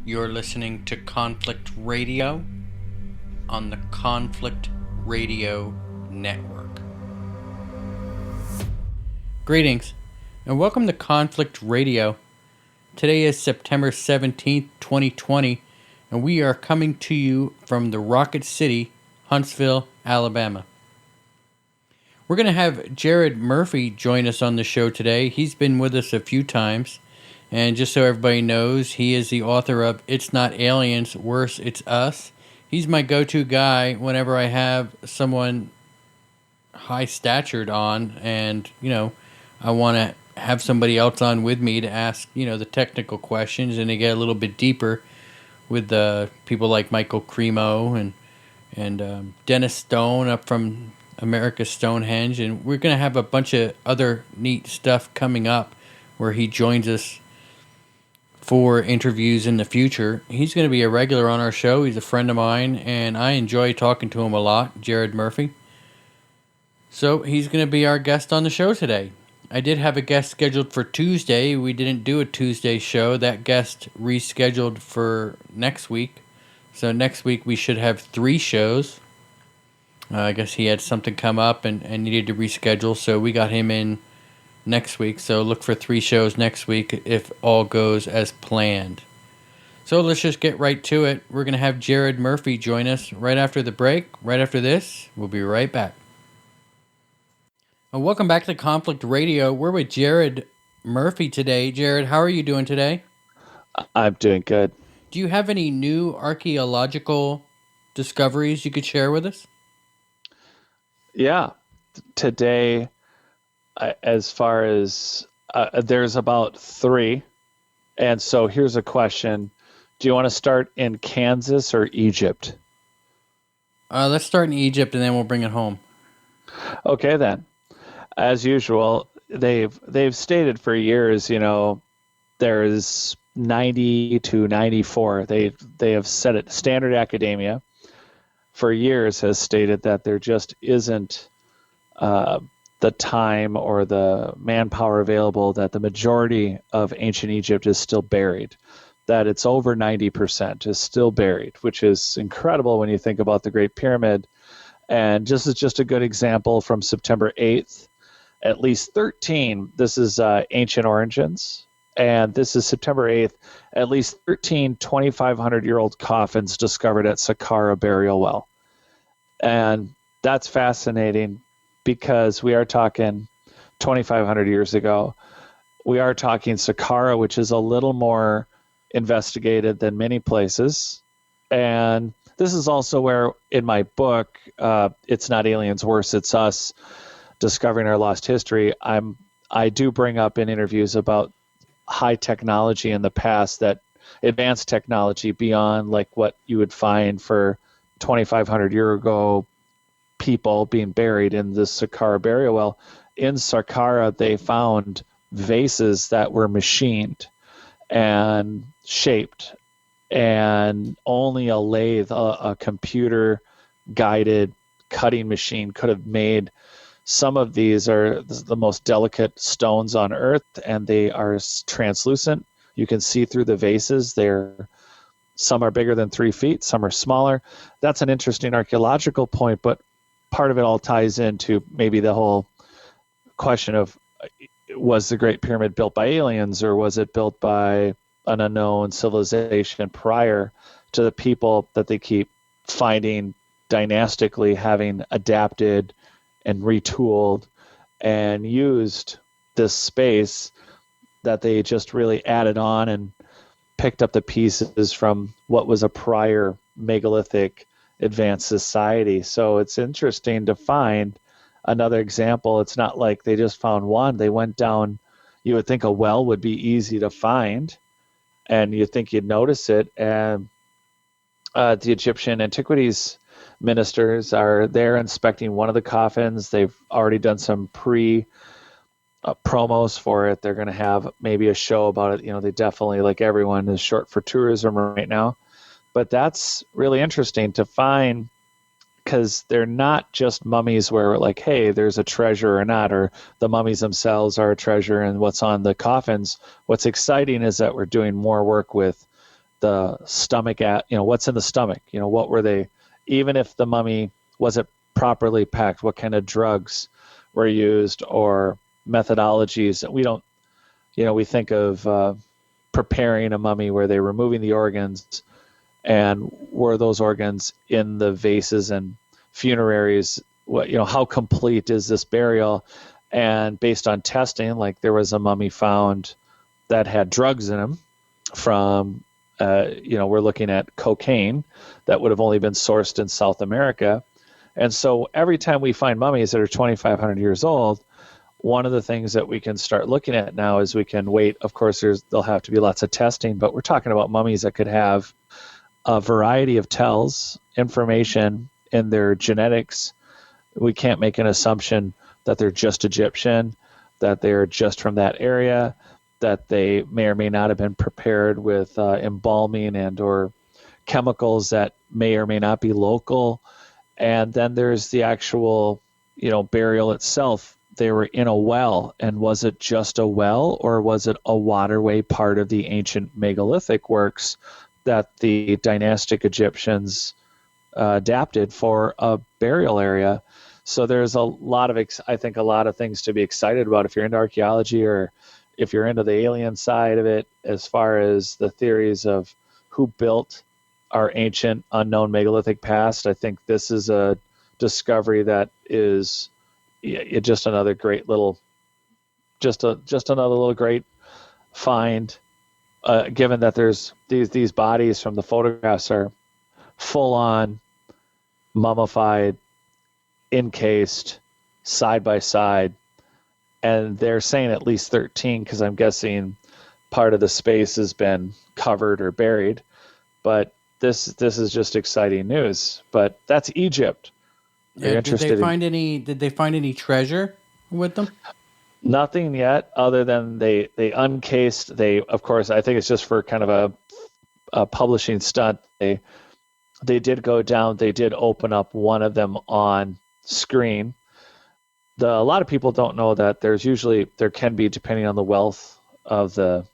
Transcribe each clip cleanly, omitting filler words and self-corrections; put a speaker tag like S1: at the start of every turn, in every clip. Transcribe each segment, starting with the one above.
S1: You're listening to Conflict Radio on the Conflict Radio Network. Greetings, and welcome to Conflict Radio. Today is September 17th, 2020, and we are coming to you from the Rocket City, Huntsville, Alabama. We're going to have Jared Murphy join us on the show today. He's been with us a few times. And just so everybody knows, he is the author of It's Not Aliens, Worse, It's Us. He's my go-to guy whenever I have someone high-statured on and, I want to have somebody else on with me to ask, the technical questions and to get a little bit deeper with people like Michael Cremo and Dennis Stone up from America's Stonehenge. And we're going to have a bunch of other neat stuff coming up where he joins us for interviews in the future. He's going to be a regular on our show. He's a friend of mine, and I enjoy talking to him a lot, Jared Murphy. So he's going to be our guest on the show today. I did have a guest scheduled for Tuesday. We didn't do a Tuesday show. That guest rescheduled for next week. So next week we should have 3 shows. I guess he had something come up and needed to reschedule, so we got him in next week. So look for 3 shows next week if all goes as planned. So let's just get right to it. We're going to have Jared Murphy join us right after the break. Right after this, we'll be right back. Welcome back to Conflict Radio. We're with Jared Murphy today. Jared, how are you doing today?
S2: I'm doing good.
S1: Do you have any new archaeological discoveries you could share with us?
S2: Yeah. Today, as far as there's about 3. And so here's a question. Do you want to start in Kansas or Egypt?
S1: Let's start in Egypt and then we'll bring it home.
S2: Okay, then. As usual, they've stated for years, there's 90 to 94. They have said it. Standard academia for years has stated that there just isn't the time or the manpower available, that the majority of ancient Egypt is still buried, that it's over 90% is still buried, which is incredible when you think about the Great Pyramid. And this is just a good example from September 8th, at least 13, this is Ancient Origins, and this is September 8th, at least 13 2,500-year-old coffins discovered at Saqqara Burial Well. And that's fascinating, because we are talking 2,500 years ago. We are talking Saqqara, which is a little more investigated than many places. And this is also where, in my book, It's Not Aliens, Worse, It's Us, Discovering Our Lost History, I do bring up in interviews about high technology in the past, that advanced technology beyond like what you would find for 2,500 year ago people being buried in the Saqqara burial well. In Saqqara, they found vases that were machined and shaped, and only a lathe, a computer-guided cutting machine could have made. Some of these are the most delicate stones on earth, and they are translucent. You can see through the vases. Some are bigger than 3 feet, some are smaller. That's an interesting archaeological point, but part of it all ties into maybe the whole question of, was the Great Pyramid built by aliens, or was it built by an unknown civilization prior to the people that they keep finding dynastically having adapted and retooled and used this space that they just really added on and picked up the pieces from what was a prior megalithic advanced society. So it's interesting to find another example. It's not like they just found one. They went down, you would think a well would be easy to find, and you think you'd notice it. And the Egyptian antiquities ministers are there inspecting one of the coffins. They've already done some promos for it. They're going to have maybe a show about it. They definitely, like everyone, is short for tourism right now. But that's really interesting to find, because they're not just mummies where we're like, hey, there's a treasure or not, or the mummies themselves are a treasure and what's on the coffins. What's exciting is that we're doing more work with the stomach what's in the stomach, what were they, even if the mummy wasn't properly packed, what kind of drugs were used or methodologies that we don't, we think of preparing a mummy where they're removing the organs, and were those organs in the vases and funeraries, how complete is this burial? And based on testing, like there was a mummy found that had drugs in them from, we're looking at cocaine that would have only been sourced in South America. And so every time we find mummies that are 2,500 years old, one of the things that we can start looking at now is we can wait. Of course, there'll have to be lots of testing, but we're talking about mummies that could have a variety of tells, information in their genetics. We can't make an assumption that they're just Egyptian, that they're just from that area, that they may or may not have been prepared with embalming and or chemicals that may or may not be local. And then there's the actual, burial itself. They were in a well, and was it just a well, or was it a waterway part of the ancient megalithic works that the dynastic Egyptians adapted for a burial area? So there's a lot of, I think, a lot of things to be excited about if you're into archaeology, or if you're into the alien side of it, as far as the theories of who built our ancient unknown megalithic past. I think this is a discovery that is just another great little, just another little great find. Given that there's these bodies from the photographs are full on mummified, encased, side by side, and they're saying at least 13, because I'm guessing part of the space has been covered or buried. But this is just exciting news. But that's Egypt.
S1: Yeah, did they find any treasure with them?
S2: Nothing yet, other than they uncased. They, of course, I think it's just for kind of a publishing stunt. They did go down. They did open up one of them on screen. A lot of people don't know that there can be, depending on the wealth of the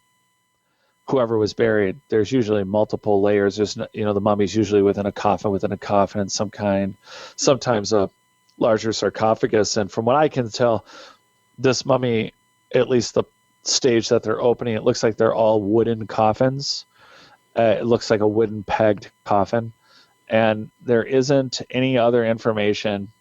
S2: whoever was buried, there's usually multiple layers. There's, the mummy's usually within a coffin, and some kind, sometimes a larger sarcophagus. And from what I can tell, this mummy, at least the stage that they're opening, it looks like they're all wooden coffins. It looks like a wooden pegged coffin. And there isn't any other information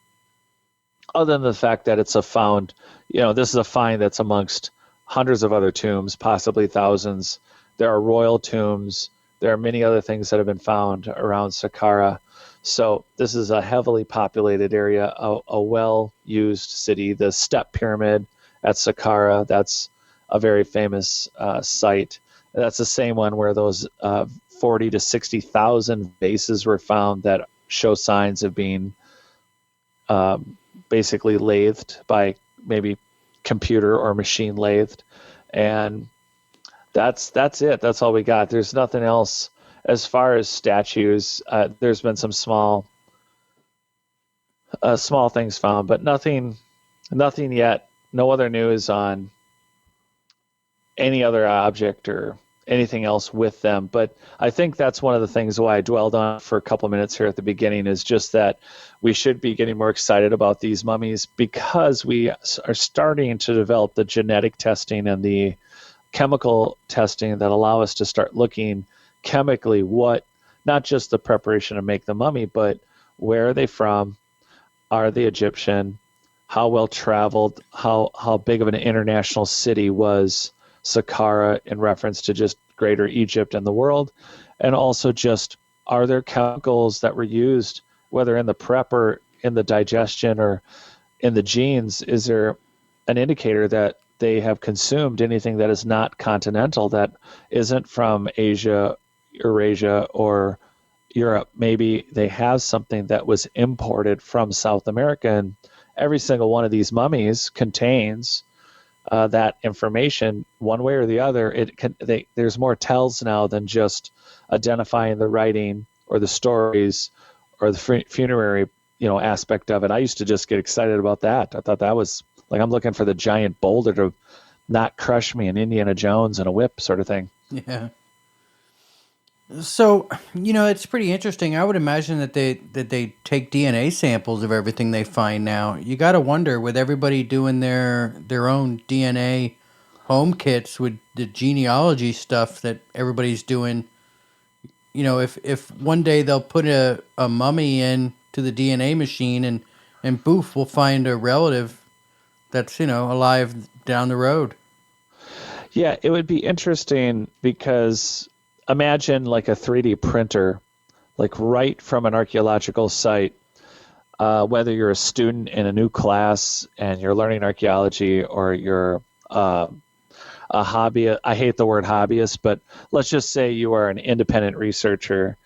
S2: other than the fact that it's a found, this is a find that's amongst hundreds of other tombs, possibly thousands. There are royal tombs. There are many other things that have been found around Saqqara. So this is a heavily populated area, a well-used city. The Step Pyramid at Saqqara, that's a very famous site. That's the same one where those 40 to 60,000 vases were found that show signs of being basically lathed by maybe computer or machine lathed. And that's it. That's all we got. There's nothing else as far as statues. There's been some small things found, but nothing yet. No other news on any other object or anything else with them. But I think that's one of the things why I dwelled on for a couple of minutes here at the beginning, is just that we should be getting more excited about these mummies, because we are starting to develop the genetic testing and the chemical testing that allow us to start looking chemically not just the preparation to make the mummy, but where are they from? Are they Egyptian? How well traveled? How big of an international city was Saqqara in reference to just greater Egypt and the world? And also just, are there chemicals that were used, whether in the prep or in the digestion or in the genes? Is there an indicator that they have consumed anything that is not continental, that isn't from Asia, Eurasia, or Europe? Maybe they have something that was imported from South America, and every single one of these mummies contains that information one way or the other. There's more tells now than just identifying the writing or the stories or the funerary aspect of it. I used to just get excited about that. I thought that was like, I'm looking for the giant boulder to not crush me, in Indiana Jones and a whip sort of thing.
S1: Yeah. So, it's pretty interesting. I would imagine that they take DNA samples of everything they find now. You got to wonder, with everybody doing their own DNA home kits with the genealogy stuff that everybody's doing, if one day they'll put a mummy in to the DNA machine, and boof, we'll find a relative that's, alive down the road.
S2: Yeah, it would be interesting because imagine like a 3D printer, like right from an archaeological site, whether you're a student in a new class and you're learning archaeology or you're a hobby. I hate the word hobbyist, but let's just say you are an independent researcher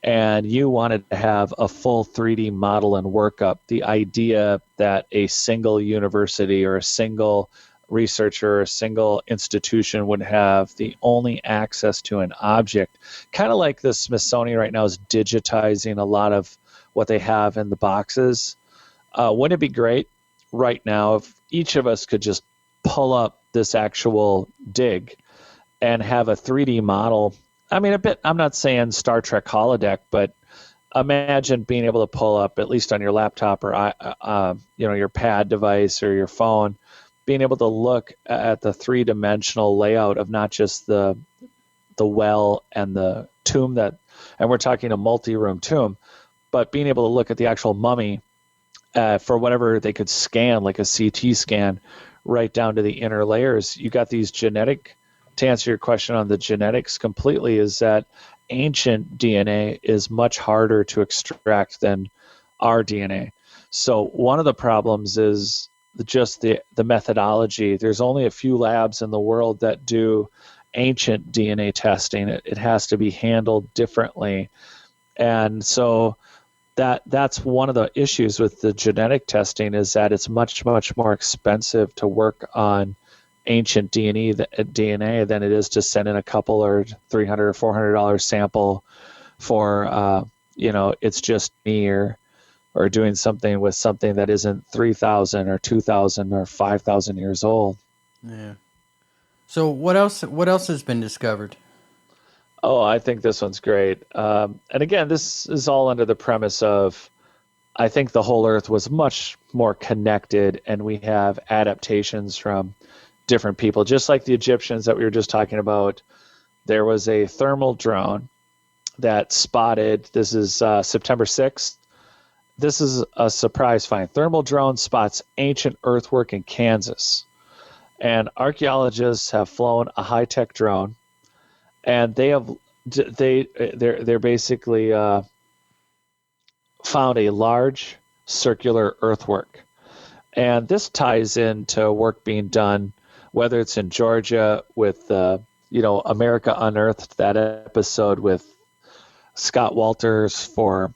S2: and you wanted to have a full 3D model and workup. The idea that a single university or a single researcher or a single institution would have the only access to an object, kind of like the Smithsonian right now is digitizing a lot of what they have in the boxes. Wouldn't it be great right now if each of us could just pull up this actual dig and have a 3D model? I mean, I'm not saying Star Trek holodeck, but imagine being able to pull up, at least on your laptop or your pad device or your phone, being able to look at the three-dimensional layout of not just the well and the tomb and we're talking a multi-room tomb, but being able to look at the actual mummy for whatever they could scan, like a CT scan, right down to the inner layers. You got these to answer your question on the genetics completely, is that ancient DNA is much harder to extract than our DNA. So one of the problems is just the methodology. There's only a few labs in the world that do ancient DNA testing. It has to be handled differently. And so that's one of the issues with the genetic testing, is that it's much, much more expensive to work on ancient DNA than it is to send in a couple or $300 or $400 sample for, it's just me or doing something with something that isn't 3,000 or 2,000 or 5,000 years old.
S1: Yeah. So what else has been discovered?
S2: Oh, I think this one's great. And again, this is all under the premise of, I think the whole Earth was much more connected, and we have adaptations from different people. Just like the Egyptians that we were just talking about, there was a thermal drone that spotted, this is September 6th. This is a surprise find. Thermal drone spots ancient earthwork in Kansas. And archaeologists have flown a high-tech drone, and they're basically found a large circular earthwork. And this ties into work being done, whether it's in Georgia with America Unearthed, that episode with Scott Walters for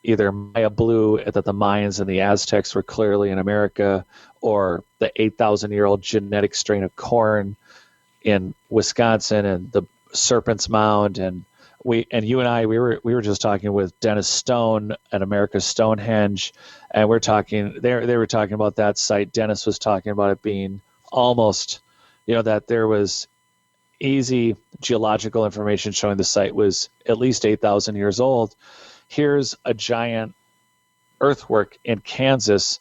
S2: either Maya Blue, that the Mayans and the Aztecs were clearly in America, or the 8,000-year-old genetic strain of corn in Wisconsin, and the Serpent's Mound. And you and I, we were just talking with Dennis Stone at America's Stonehenge, and they were talking about that site. Dennis was talking about it being almost, that there was easy geological information showing the site was at least 8,000 years old. Here's a giant earthwork in Kansas.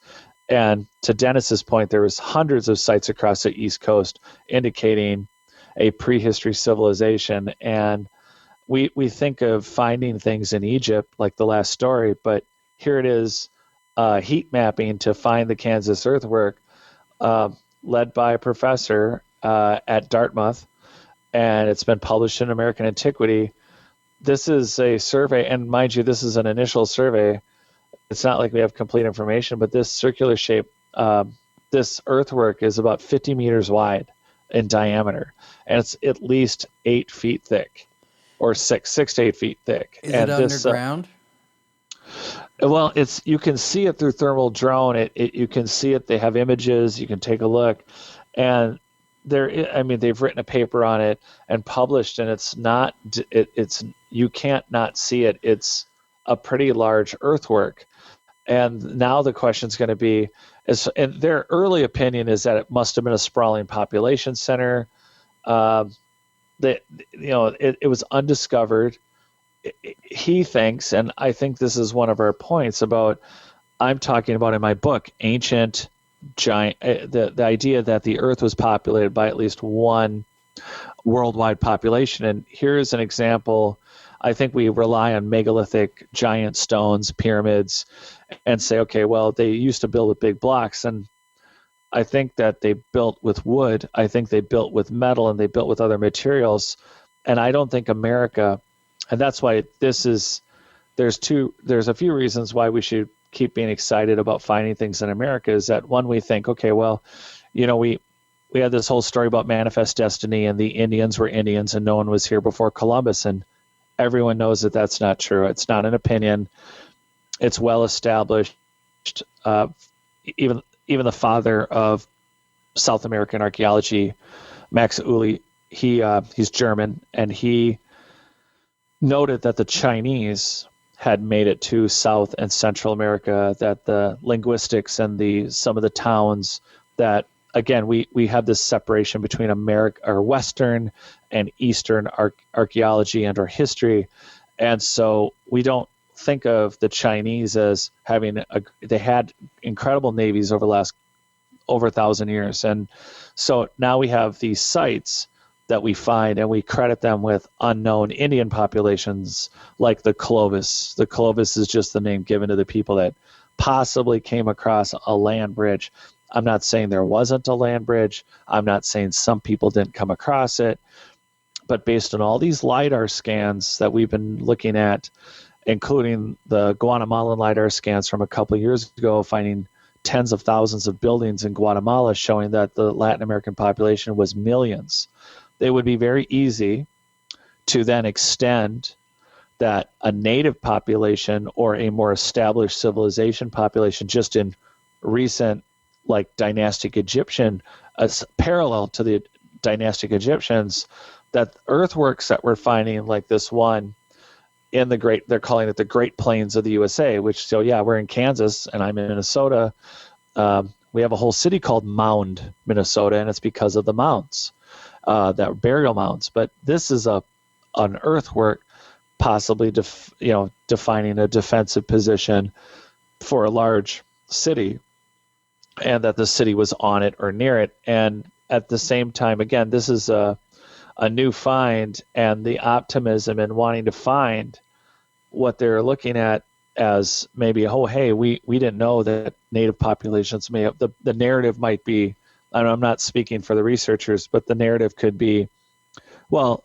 S2: And to Dennis's point, there was hundreds of sites across the East Coast indicating a prehistory civilization. And we think of finding things in Egypt, like the last story, but here it is, heat mapping to find the Kansas earthwork, led by a professor at Dartmouth, and it's been published in American Antiquity. This is a survey, and mind you, this is an initial survey. It's not like we have complete information, but this circular shape, this earthwork is about 50 meters wide in diameter, and it's at least 8 feet thick, or six to 8 feet thick.
S1: Is
S2: and
S1: it underground?
S2: Well, you can see it through thermal drone. You can see it. They have images. You can take a look, and they've written a paper on it and published, and you can't not see it. It's a pretty large earthwork. And now the question is going to be, and their early opinion is that it must have been a sprawling population center. It was undiscovered. he thinks, and I think this is one of our points about, I'm talking about in my book, ancient giant, the idea that the earth was populated by at least one worldwide population. And here's an example. I think we rely on megalithic giant stones, pyramids, and say, okay, well, they used to build with big blocks. And I think that they built with wood. I think they built with metal, and they built with other materials. And I don't think America, and that's why there's a few reasons why we should keep being excited about finding things in America. Is that one, we think, okay, well, we had this whole story about manifest destiny, and the Indians were Indians and no one was here before Columbus. And everyone knows that that's not true. It's not an opinion. It's well established. Even the father of South American archaeology, Max Uli, he's German, and he noted that the Chinese had made it to South and Central America, that the linguistics and some of the towns, that again, we have this separation between America, or Western and Eastern archaeology and our history. And so we don't think of the Chinese as they had incredible navies over the last over 1,000 years. And so now we have these sites that we find, and we credit them with unknown Indian populations like the Clovis. The Clovis is just the name given to the people that possibly came across a land bridge. I'm not saying there wasn't a land bridge. I'm not saying some people didn't come across it. But based on all these LiDAR scans that we've been looking at, including the Guatemalan LiDAR scans from a couple of years ago, finding tens of thousands of buildings in Guatemala showing that the Latin American population was millions. It would be very easy to then extend that a native population or a more established civilization population, just in recent, like dynastic Egyptian, parallel to the dynastic Egyptians, that earthworks that we're finding, like this one in they're calling it the Great Plains of the USA, which, so yeah, we're in Kansas and I'm in Minnesota. We have a whole city called Mound, Minnesota, and it's because of the mounds. That burial mounds. But this is an earthwork, possibly defining a defensive position for a large city, and that the city was on it or near it. And at the same time, again, this is a new find, and the optimism in wanting to find what they're looking at as maybe, oh, hey, we didn't know that native populations may have, the narrative might be, I'm not speaking for the researchers, but the narrative could be, well,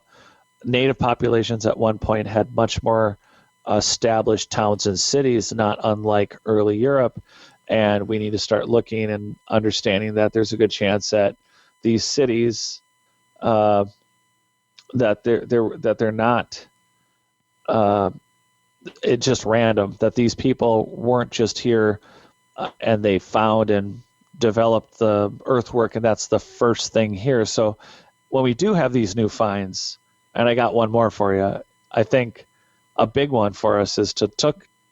S2: native populations at one point had much more established towns and cities, not unlike early Europe, and we need to start looking and understanding that there's a good chance that these cities, that they're not it's just random, that these people weren't just here and they found and developed the earthwork, and that's the first thing here. So when we do have these new finds, and I got one more for you, I think a big one for us is to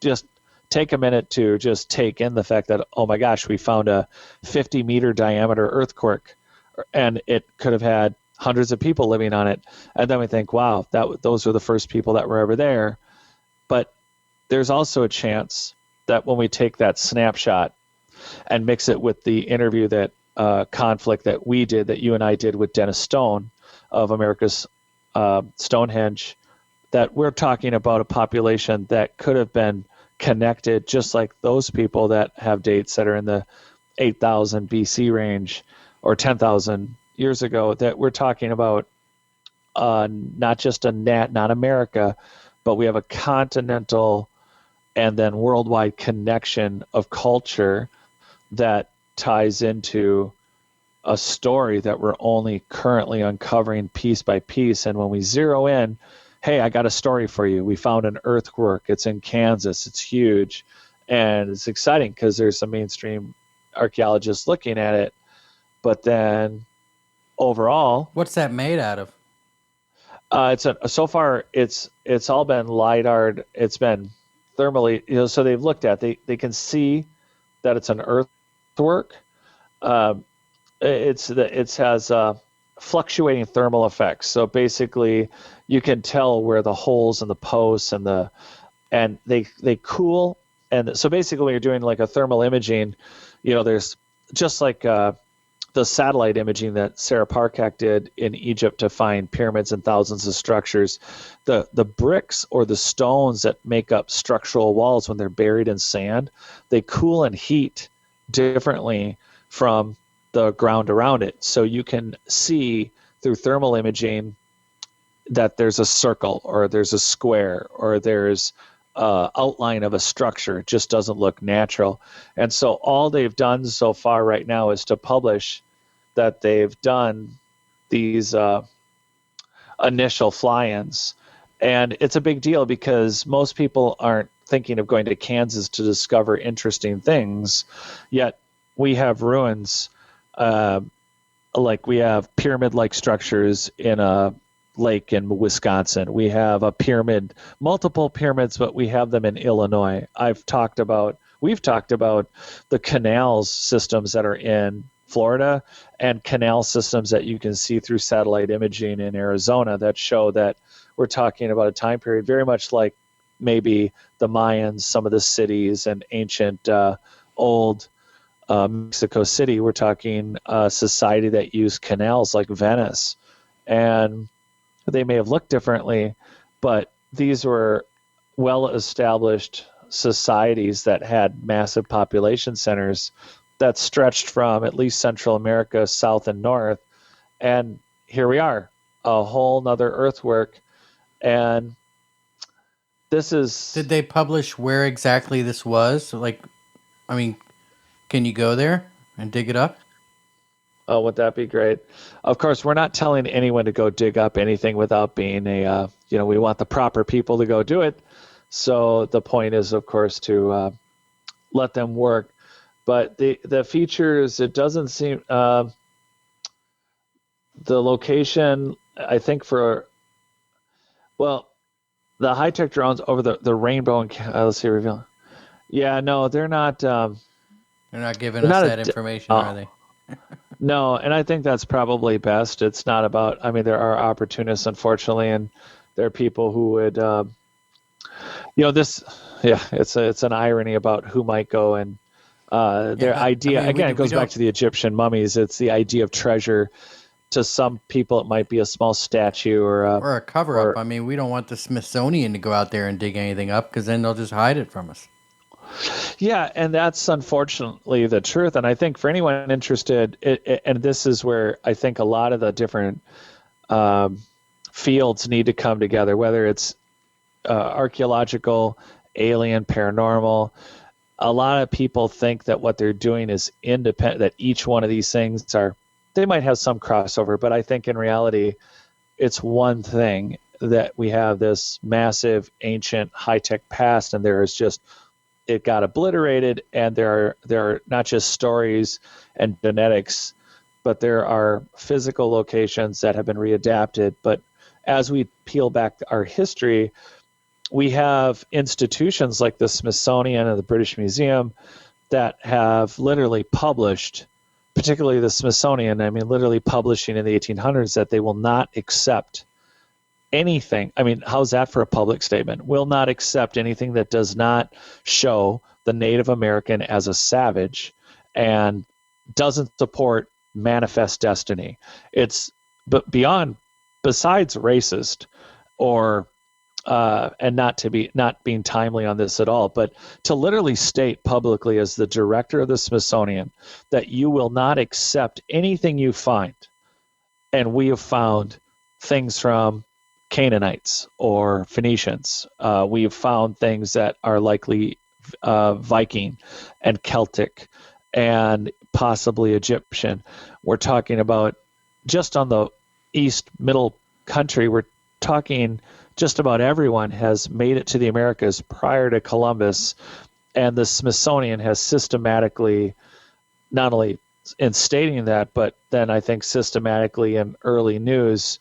S2: just take a minute to just take in the fact that, oh my gosh, we found a 50-meter diameter earthquake, and it could have had hundreds of people living on it. And then we think, wow, those were the first people that were ever there. But there's also a chance that when we take that snapshot and mix it with the interview that conflict that we did, that you and I did with Dennis Stone of America's Stonehenge, that we're talking about a population that could have been connected, just like those people that have dates that are in the 8,000 BC range or 10,000 years ago, that we're talking about not just not America, but we have a continental and then worldwide connection of culture that ties into a story that we're only currently uncovering piece by piece. And when we zero in, hey, I got a story for you. We found an earthwork. It's in Kansas. It's huge. And it's exciting because there's some mainstream archaeologists looking at it. But then overall,
S1: what's that made out of?
S2: So far it's all been LiDAR'd. It's been thermally, so they've looked at, they can see that it's an earthwork. It has fluctuating thermal effects. So basically, you can tell where the holes in the posts and they cool. And so basically, when you're doing like a thermal imaging, there's just like the satellite imaging that Sarah Parcak did in Egypt to find pyramids and thousands of structures. The bricks or the stones that make up structural walls, when they're buried in sand, they cool and heat differently from the ground around it. So you can see through thermal imaging that there's a circle or there's a square or there's outline of a structure. It just doesn't look natural. And so all they've done so far right now is to publish that they've done these initial fly-ins. And it's a big deal because most people aren't thinking of going to Kansas to discover interesting things, yet we have ruins, like we have pyramid-like structures in a lake in Wisconsin. We have multiple pyramids, but we have them in Illinois. We've talked about the canal systems that are in Florida and canal systems that you can see through satellite imaging in Arizona that show that we're talking about a time period very much like maybe the Mayans, some of the cities, and ancient old Mexico City. We're talking a society that used canals like Venice. And they may have looked differently, but these were well-established societies that had massive population centers that stretched from at least Central America, south and north. And here we are, a whole nother earthwork. And this is...
S1: Did they publish where exactly this was? Like, I mean, can you go there and dig it up?
S2: Oh, would that be great? Of course, we're not telling anyone to go dig up anything without being we want the proper people to go do it. So the point is, of course, to let them work. But the features, it doesn't seem, the location, I think the high-tech drones over the rainbow, and let's see, reveal. Yeah, no, they're not.
S1: They're not giving us that information, are they?
S2: No, and I think that's probably best. It's not about, there are opportunists, unfortunately, and there are people who would, it's an irony about who might go and their idea. It goes back to the Egyptian mummies. It's the idea of treasure. To some people, it might be a small statue or
S1: a cover-up. We don't want the Smithsonian to go out there and dig anything up because then they'll just hide it from us.
S2: Yeah, and that's unfortunately the truth. And I think for anyone interested, and this is where I think a lot of the different fields need to come together, whether it's archaeological, alien, paranormal. A lot of people think that what they're doing is independent, that each one of these things they might have some crossover, but I think in reality, it's one thing that we have this massive, ancient, high-tech past, and there is just... it got obliterated, and there are not just stories and genetics, but there are physical locations that have been readapted. But as we peel back our history, we have institutions like the Smithsonian and the British Museum that have literally published, particularly the Smithsonian, literally publishing in the 1800s that they will not accept anything. How's that for a public statement? Will not accept anything that does not show the Native American as a savage and doesn't support manifest destiny. It's besides racist or and not being timely on this at all, but to literally state publicly as the director of the Smithsonian that you will not accept anything you find. And we have found things from Canaanites or Phoenicians. We have found things that are likely Viking and Celtic and possibly Egyptian. We're talking about just on the east middle country, we're talking just about everyone has made it to the Americas prior to Columbus, and the Smithsonian has systematically, not only in stating that, but then I think systematically in early news,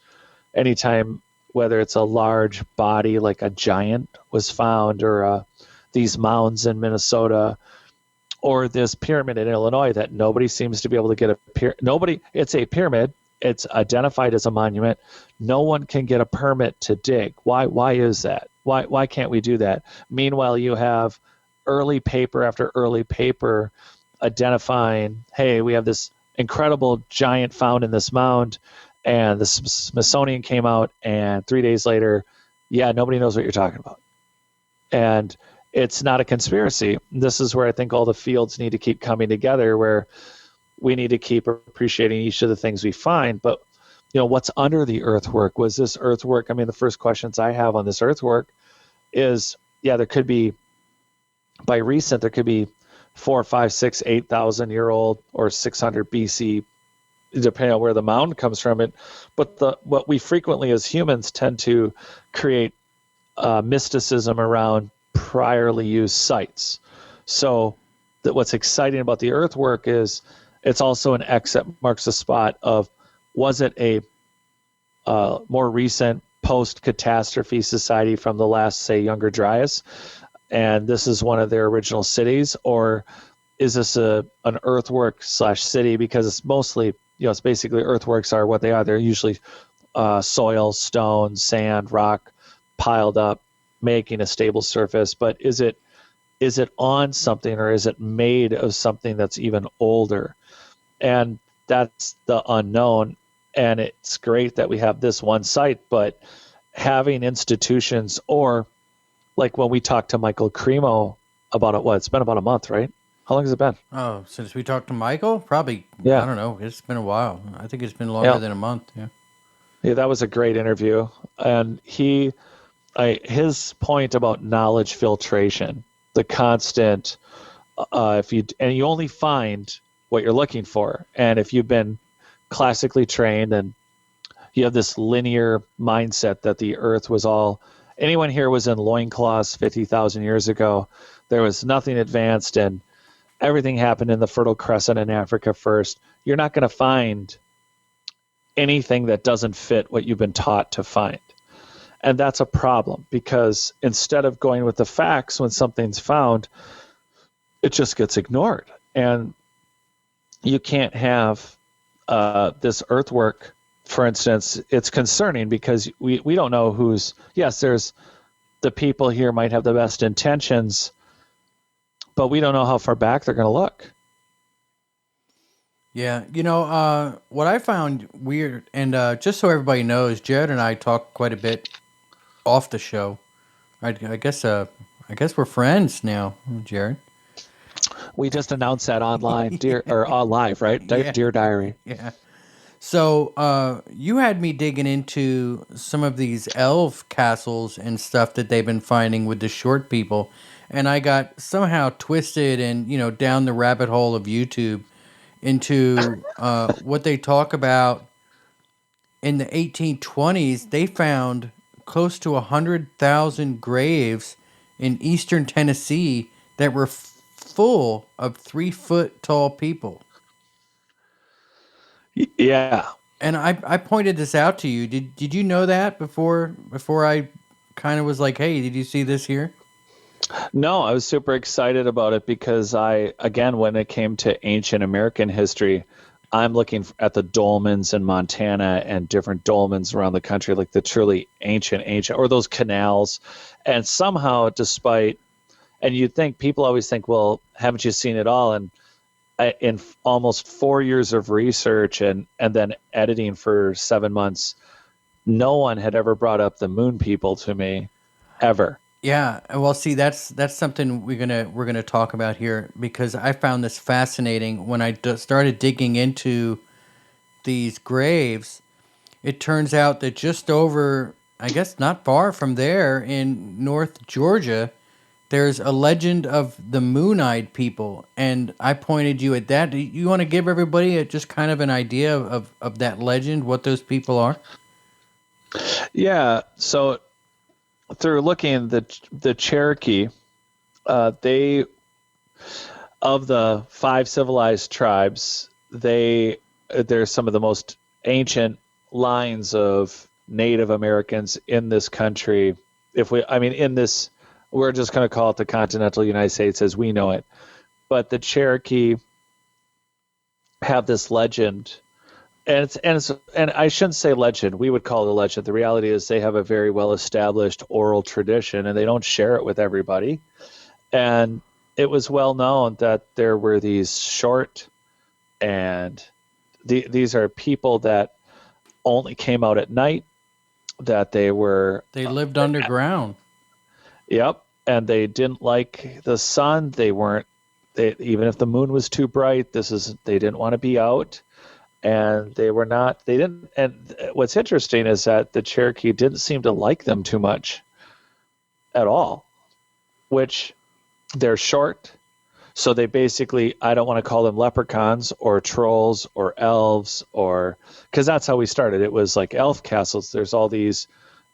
S2: anytime, whether it's a large body like a giant was found, or these mounds in Minnesota, or this pyramid in Illinois that nobody seems to be able to get it's a pyramid, It's identified as a monument. No one can get a permit to dig. Why is that? Why can't we do that? Meanwhile, you have early paper after early paper identifying, hey, we have this incredible giant found in this mound, and the Smithsonian came out, and 3 days later, yeah, nobody knows what you're talking about. And it's not a conspiracy. This is where I think all the fields need to keep coming together, where we need to keep appreciating each of the things we find. But, what's under the earthwork? Was this earthwork? I mean, the first questions I have on this earthwork is, there could be, by recent, there could be 4, 5, 6, 8,000 year old or 600 BC, depending on where the mound comes from. But what we frequently as humans tend to create mysticism around priorly used sites. So what's exciting about the earthwork is it's also an X that marks the spot of, was it a more recent post-catastrophe society from the last, say, Younger Dryas, and this is one of their original cities, or is this an earthwork / city? Because it's mostly, it's basically, earthworks are what they are. They're usually soil, stone, sand, rock piled up, making a stable surface. But is it on something, or is it made of something that's even older? And that's the unknown. And it's great that we have this one site, but having institutions, or like when we talked to Michael Cremo about it, it's been about a month, right? How long has it been?
S1: Oh, since we talked to Michael? Probably,
S2: yeah.
S1: I don't know. It's been a while. I think it's been longer than a month, yeah.
S2: Yeah, that was a great interview. And his point about knowledge filtration, the constant, you only find what you're looking for. And if you've been classically trained and you have this linear mindset that the earth was all, anyone here was in loincloths 50,000 years ago, there was nothing advanced and everything happened in the Fertile Crescent in Africa first, you're not going to find anything that doesn't fit what you've been taught to find. And that's a problem, because instead of going with the facts when something's found, it just gets ignored. And you can't have this earthwork, for instance. It's concerning because we don't know there's the people here might have the best intentions, but we don't know how far back they're going to look.
S1: Yeah, what I found weird, and just so everybody knows, Jared and I talk quite a bit off the show. I guess we're friends now, Jared.
S2: We just announced that online, or live, right?
S1: Yeah.
S2: Dear Diary.
S1: Yeah. So you had me digging into some of these elf castles and stuff that they've been finding with the short people, and I got somehow twisted and down the rabbit hole of YouTube into what they talk about. In the 1820s, they found close to 100,000 graves in eastern Tennessee that were full of 3-foot tall people.
S2: Yeah.
S1: And I pointed this out to you. Did you know that before I kind of was like, hey, did you see this here?
S2: No, I was super excited about it because when it came to ancient American history, I'm looking at the dolmens in Montana and different dolmens around the country, like the truly ancient, or those canals. And somehow, and you'd think, people always think, well, haven't you seen it all? And in almost 4 years of research and then editing for 7 months, no one had ever brought up the moon people to me, ever.
S1: Yeah, well, see, that's something we're gonna talk about here, because I found this fascinating when I started digging into these graves. It turns out that just over, I guess, not far from there in North Georgia, there's a legend of the Moon-Eyed people, and I pointed you at that. Do you want to give everybody just kind of an idea of that legend, what those people are?
S2: Yeah, so through looking the Cherokee, they, of the 5 civilized tribes, they're some of the most ancient lines of Native Americans in this country. We're just going to call it the continental United States as we know it. But the Cherokee have this legend, and I shouldn't say legend. We would call it a legend. The reality is they have a very well established oral tradition, and they don't share it with everybody. And it was well known that there were these short, and these are people that only came out at night. That they were,
S1: They lived underground.
S2: yep, and they didn't like the sun. They weren't. They, even if the moon was too bright, they didn't want to be out, and they were not. They didn't. And what's interesting is that the Cherokee didn't seem to like them too much at all. Which they're short, so they basically. I don't want to call them leprechauns or trolls or elves or because that's how we started. It was like elf castles. There's all these,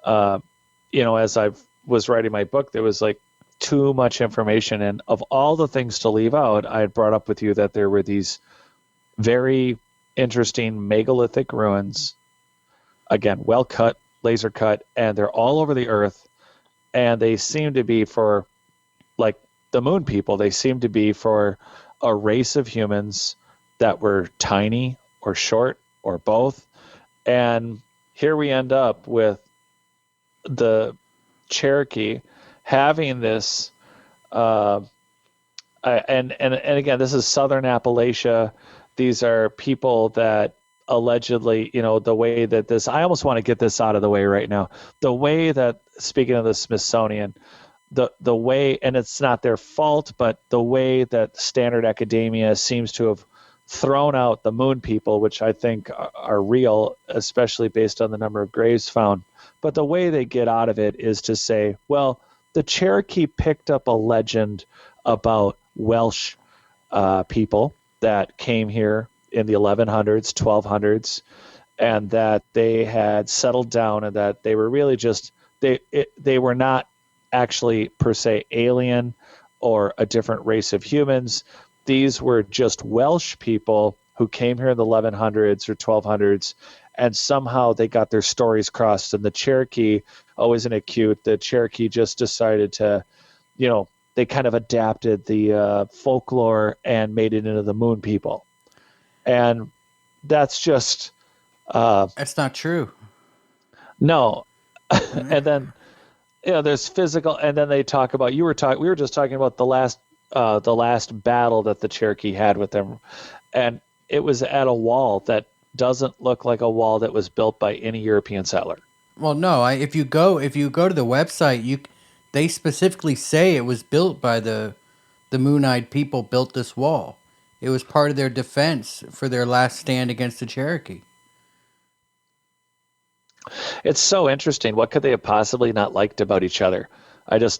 S2: as I was writing my book, there was like too much information, and of all the things to leave out, I had brought up with you that there were these very interesting megalithic ruins, again, well cut, laser cut, and they're all over the earth, and they seem to be for, like the moon people, they seem to be for a race of humans that were tiny or short or both. And here we end up with the Cherokee having this, and again, this is Southern Appalachia. These are people that allegedly, the way that this, I almost want to get this out of the way right now. The way that, speaking of the Smithsonian, the way, and it's not their fault, but the way that standard academia seems to have thrown out the moon people, which I think are real, especially based on the number of graves found. But the way they get out of it is to say, well, the Cherokee picked up a legend about Welsh people that came here in the 1100s, 1200s, and that they had settled down, and that they were really just they were not actually per se alien or a different race of humans. These were just Welsh people who came here in the 1100s or 1200s, and somehow they got their stories crossed. And the Cherokee, isn't it cute? The Cherokee just decided to, they kind of adapted the folklore and made it into the moon people. And that's just...
S1: That's not true.
S2: No. And then, there's physical, and then they talk about, we were just talking about the last battle that the Cherokee had with them. And it was at a wall that doesn't look like a wall that was built by any European settler.
S1: Well, no. If you go to the website, they specifically say it was built by the Moon-Eyed people. Built this wall. It was part of their defense for their last stand against the Cherokee.
S2: It's so interesting. What could they have possibly not liked about each other? Not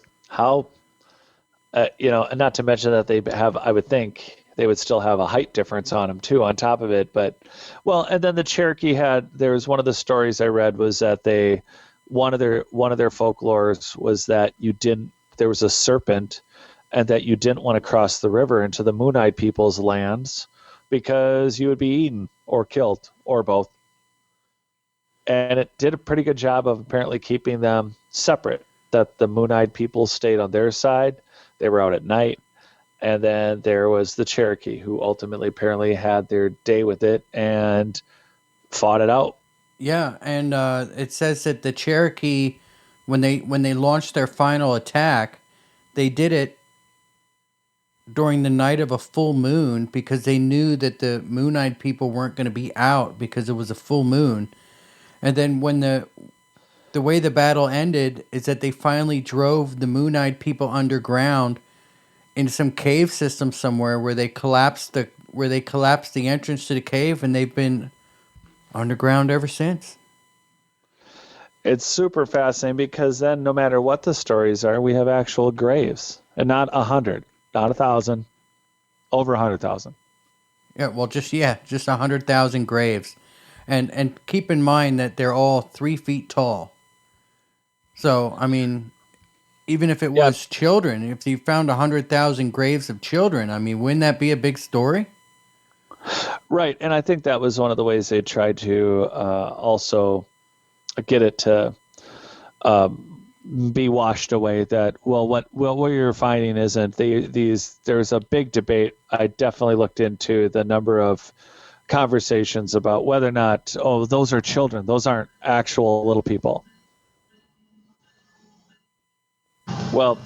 S2: to mention that they have, I would think they would still have a height difference on them too, on top of it. But, and then the Cherokee there was one of the stories I read was that one of their folklores was that there was a serpent, and that you didn't want to cross the river into the Moon-Eyed people's lands because you would be eaten or killed or both. And it did a pretty good job of apparently keeping them separate, that the Moon-Eyed people stayed on their side. They were out at night. And then there was the Cherokee, who ultimately apparently had their day with it and fought it out.
S1: Yeah, and it says that the Cherokee, when they launched their final attack, they did it during the night of a full moon because they knew that the Moon-Eyed people weren't going to be out because it was a full moon. And then when the way the battle ended is that they finally drove the Moon-Eyed people underground in some cave system somewhere where they collapsed the entrance to the cave, and they've been underground ever since.
S2: It's super fascinating because then no matter what the stories are, we have actual graves, and not 100, not 1,000, over 100,000.
S1: Yeah, well, just 100,000 graves. And keep in mind that they're all 3 feet tall. So, I mean, even if it was children, if you found 100,000 graves of children, I mean, wouldn't that be a big story?
S2: Right, and I think that was one of the ways they tried to also get it to be washed away. That what you're finding isn't these. There's a big debate. I definitely looked into the number of conversations about whether or not, oh, those are children, those aren't actual little people. Well,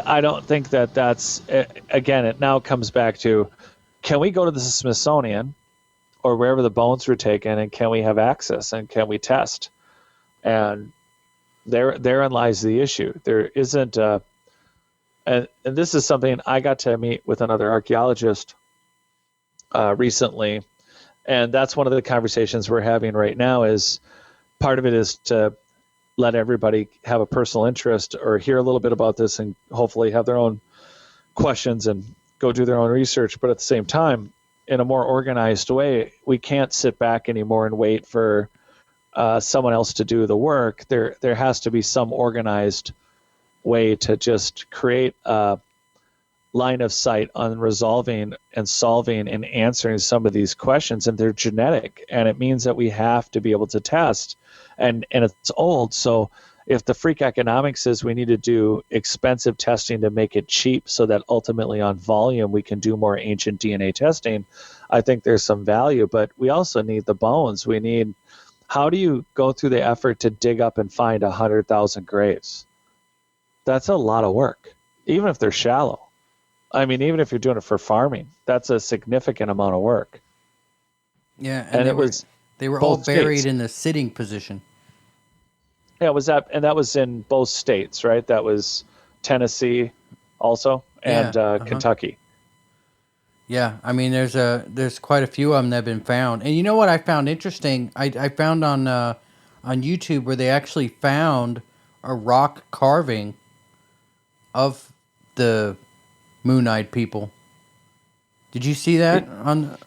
S2: I don't think that's, again, it now comes back to, can we go to the Smithsonian or wherever the bones were taken, and can we have access, and can we test? And therein lies the issue. There isn't, and this is something I got to meet with another archaeologist recently, and that's one of the conversations we're having right now. Is part of it is to let everybody have a personal interest or hear a little bit about this and hopefully have their own questions and go do their own research. But at the same time, in a more organized way, we can't sit back anymore and wait for someone else to do the work. There has to be some organized way to just create a line of sight on resolving and solving and answering some of these questions. And they're genetic, and it means that we have to be able to test. And it's old, so if the freak economics is we need to do expensive testing to make it cheap so that ultimately on volume we can do more ancient DNA testing, I think there's some value. But we also need the bones. We need, how do you go through the effort to dig up and find 100,000 graves? That's a lot of work, even if they're shallow. I mean, even if you're doing it for farming, that's a significant amount of work.
S1: Yeah, and they were all buried in the sitting position.
S2: Yeah, that was in both states, right? That was Tennessee also, and Kentucky.
S1: Yeah, I mean, there's quite a few of them that have been found. And you know what I found interesting? I found on YouTube where they actually found a rock carving of the Moon-eyed people. Did you see that?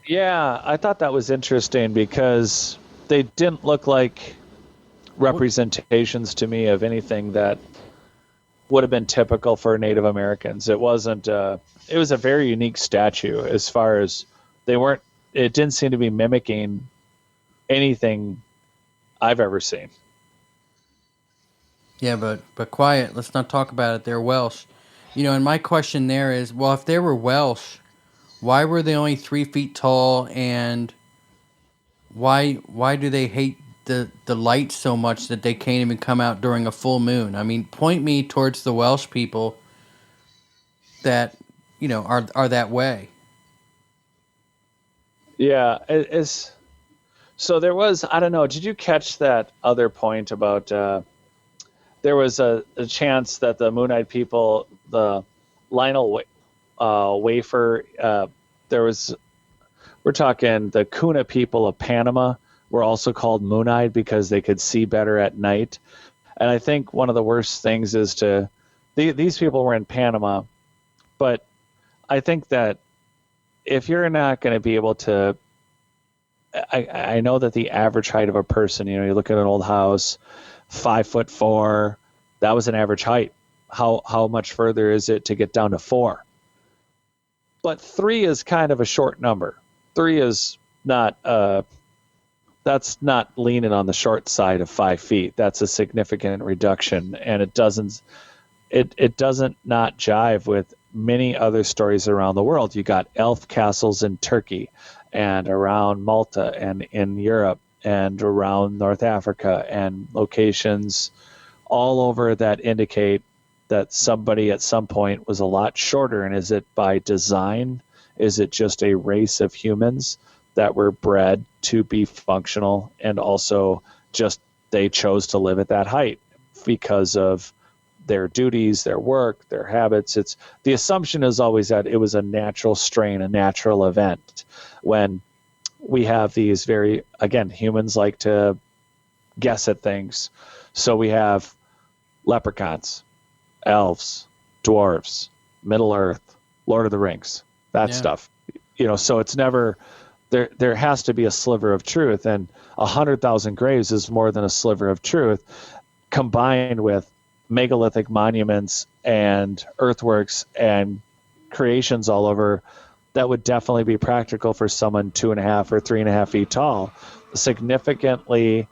S2: Yeah, I thought that was interesting because they didn't look like representations to me of anything that would have been typical for Native Americans. It wasn't. It was a very unique statue as far as it didn't seem to be mimicking anything I've ever seen.
S1: Yeah, but quiet. Let's not talk about it. They're Welsh. And my question there is, well, if they were Welsh, why were they only 3 feet tall, and why do they hate the light so much that they can't even come out during a full moon? I mean, point me towards the Welsh people that are that way.
S2: Yeah, it's so there was, I don't know, did you catch that other point about there was a chance that the Moon-eyed people, the Lionel wafer, we're talking the Kuna people of Panama were also called moon-eyed because they could see better at night. And I think one of the worst things is these people were in Panama, but I think that if you're not going to be able to, I know that the average height of a person, you look at an old house, 5'4", that was an average height. How much further is it to get down to 4? But 3 is kind of a short number. 3 is not, that's not leaning on the short side of 5 feet. That's a significant reduction, and it doesn't not jive with many other stories around the world. You got elf castles in Turkey and around Malta and in Europe and around North Africa and locations all over that indicate that somebody at some point was a lot shorter. And is it by design? Is it just a race of humans that were bred to be functional, and also just they chose to live at that height because of their duties, their work, their habits? It's the assumption is always that it was a natural strain, a natural event. When we have these humans like to guess at things. So we have leprechauns, elves, dwarves, Middle Earth, Lord of the Rings, that stuff. So it's never there has to be a sliver of truth, and 100,000 graves is more than a sliver of truth, combined with megalithic monuments and earthworks and creations all over that would definitely be practical for someone 2.5 or 3.5 feet tall, significantly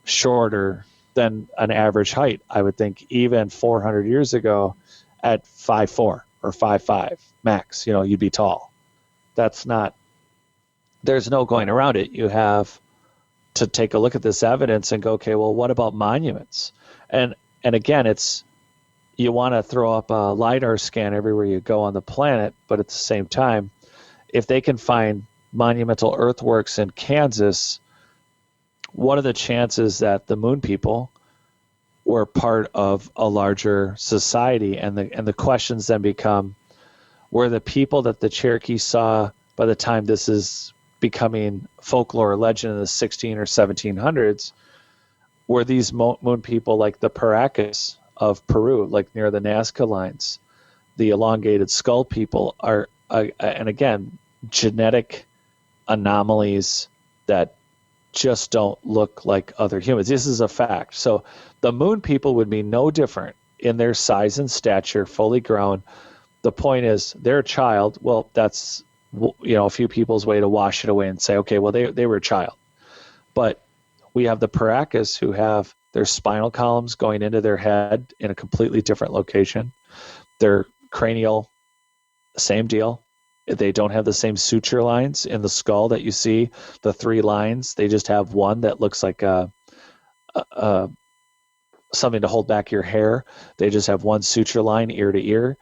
S2: shorter than an average height. I would think even 400 years ago at 5'4" or 5'5" max, you'd be tall. That's not there's no going around it. You have to take a look at this evidence and go, okay, well, what about monuments? And again, it's, you want to throw up a LiDAR scan everywhere you go on the planet, but at the same time, if they can find monumental earthworks in Kansas, what are the chances that the moon people were part of a larger society? And the questions then become, were the people that the Cherokee saw by the time this is becoming folklore or legend in the 16 or 1700s, were these moon people like the Paracas of Peru, like near the Nazca lines, the elongated skull people are, and again, genetic anomalies that just don't look like other humans. This is a fact. So the moon people would be no different in their size and stature, fully grown. The point is, they're a child. Well, that's, a few people's way to wash it away and say, okay, well, they were a child. But we have the Paracas who have their spinal columns going into their head in a completely different location. Their cranial, same deal. They don't have the same suture lines in the skull that you see, the 3 lines. They just have one that looks like something to hold back your hair. They just have one suture line ear to ear.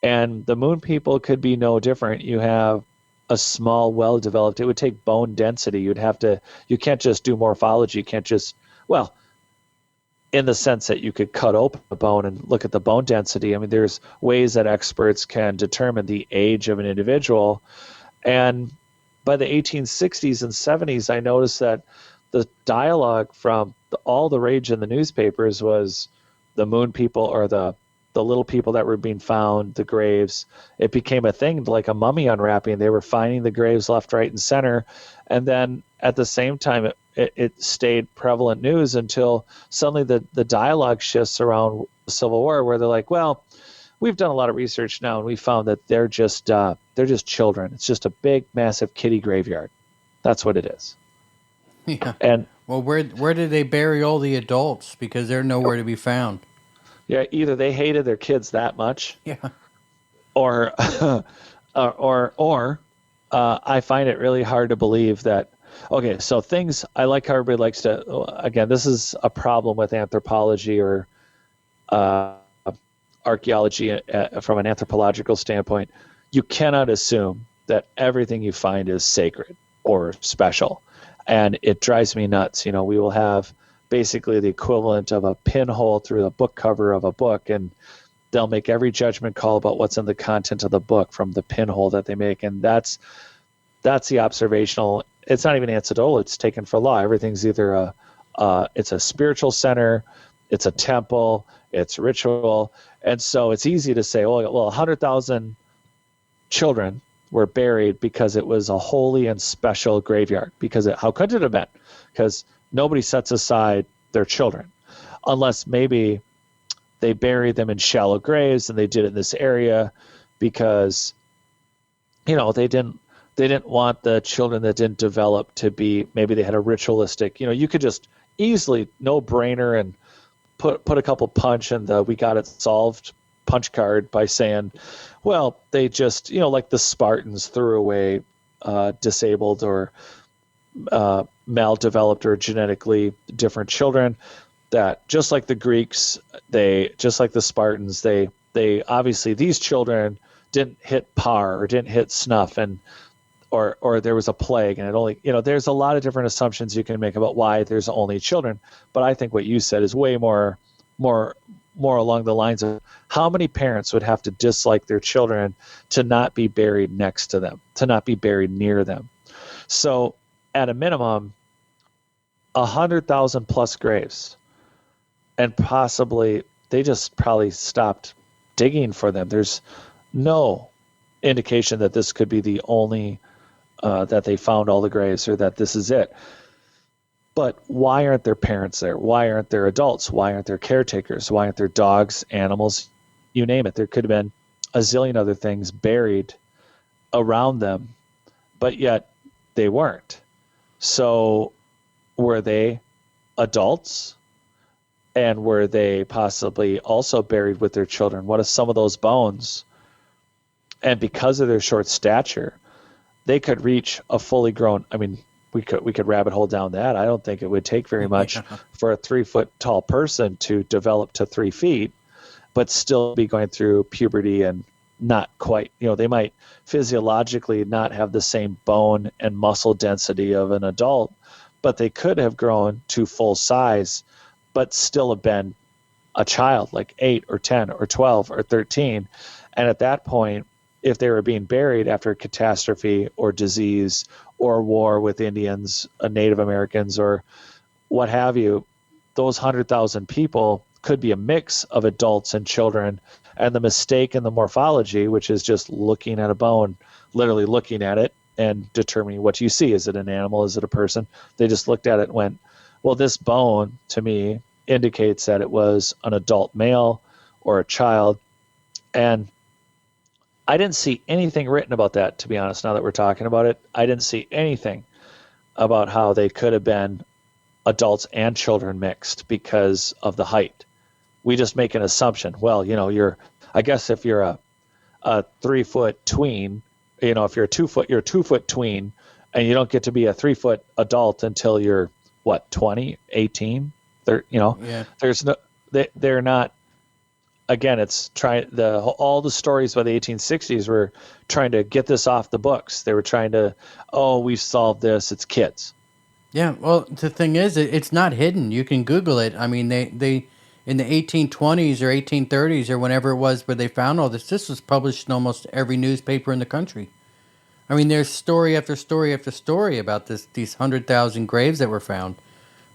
S2: And the moon people could be no different. You have a small, well-developed, it would take bone density. You can't just do morphology. You can't just, well, in the sense that you could cut open a bone and look at the bone density. I mean, there's ways that experts can determine the age of an individual. And by the 1860s and 70s, I noticed that the dialogue from all the rage in the newspapers was the moon people, or the little people that were being found, the graves. It became a thing, like a mummy unwrapping. They were finding the graves left, right, and center. And then at the same time, it stayed prevalent news until suddenly the dialogue shifts around the Civil War, where they're like, well, we've done a lot of research now, and we found that they're just children. It's just a big, massive kiddie graveyard. That's what it is.
S1: Yeah.
S2: And
S1: well, where did they bury all the adults? Because they're nowhere to be found.
S2: Yeah, either they hated their kids that much,
S1: yeah,
S2: or I find it really hard to believe that. Okay, so things, I like how everybody likes to. Again, this is a problem with anthropology or archaeology from an anthropological standpoint. You cannot assume that everything you find is sacred or special, and it drives me nuts. We will have basically the equivalent of a pinhole through the book cover of a book, and they'll make every judgment call about what's in the content of the book from the pinhole that they make. And that's the observational. It's not even anecdotal, it's taken for law. Everything's either it's a spiritual center, it's a temple, it's ritual. And so it's easy to say, well, 100,000 children were buried because it was a holy and special graveyard. Because how could it have been? Because nobody sets aside their children, unless maybe they buried them in shallow graves, and they did it in this area because, they didn't want the children that didn't develop to be, maybe they had a ritualistic, you could just easily, no brainer, and put a couple punch in the "we got it solved" punch card by saying, well, they just, like the Spartans threw away disabled or maldeveloped or genetically different children, that just like the Greeks, just like the Spartans, they obviously, these children didn't hit par or didn't hit snuff, and or there was a plague, and it only, there's a lot of different assumptions you can make about why there's only children. But I think what you said is way more along the lines of how many parents would have to dislike their children to not be buried next to them, to not be buried near them. So at a minimum, 100,000 plus graves, and possibly they just probably stopped digging for them. There's no indication that this could be the only that they found all the graves, or that this is it. But why aren't their parents there? Why aren't there adults? Why aren't there caretakers? Why aren't there dogs, animals, you name it? There could have been a zillion other things buried around them, but yet they weren't. So were they adults? And were they possibly also buried with their children? What if some of those bones, and because of their short stature, they could reach a fully grown. I mean, we could rabbit hole down that. I don't think it would take very much
S1: Yeah.
S2: for a 3 foot tall person to develop to 3 feet, but still be going through puberty and not quite. They might physiologically not have the same bone and muscle density of an adult, but they could have grown to full size, but still have been a child, like 8 or 10 or 12 or 13. And at that point, if they were being buried after a catastrophe or disease or war with Indians, Native Americans, or what have you, those 100,000 people could be a mix of adults and children. And the mistake in the morphology, which is just looking at a bone, literally looking at it and determining what you see. Is it an animal? Is it a person? They just looked at it and went, well, this bone to me indicates that it was an adult male or a child. And I didn't see anything written about that, to be honest, now that we're talking about it. I didn't see anything about how they could have been adults and children mixed because of the height. We just make an assumption. Well, I guess if you're a 3 foot tween, if you're you're a 2 foot tween, and you don't get to be a 3 foot adult until you're what, 20, 18?
S1: Yeah.
S2: There's no, they're not. Again, it's all the stories by the 1860s were trying to get this off the books. They were trying to, we've solved this. It's kids.
S1: Yeah, well, the thing is, it's not hidden. You can Google it. I mean, they in the 1820s or 1830s or whenever it was where they found all this was published in almost every newspaper in the country. I mean, there's story after story after story about these 100,000 graves that were found.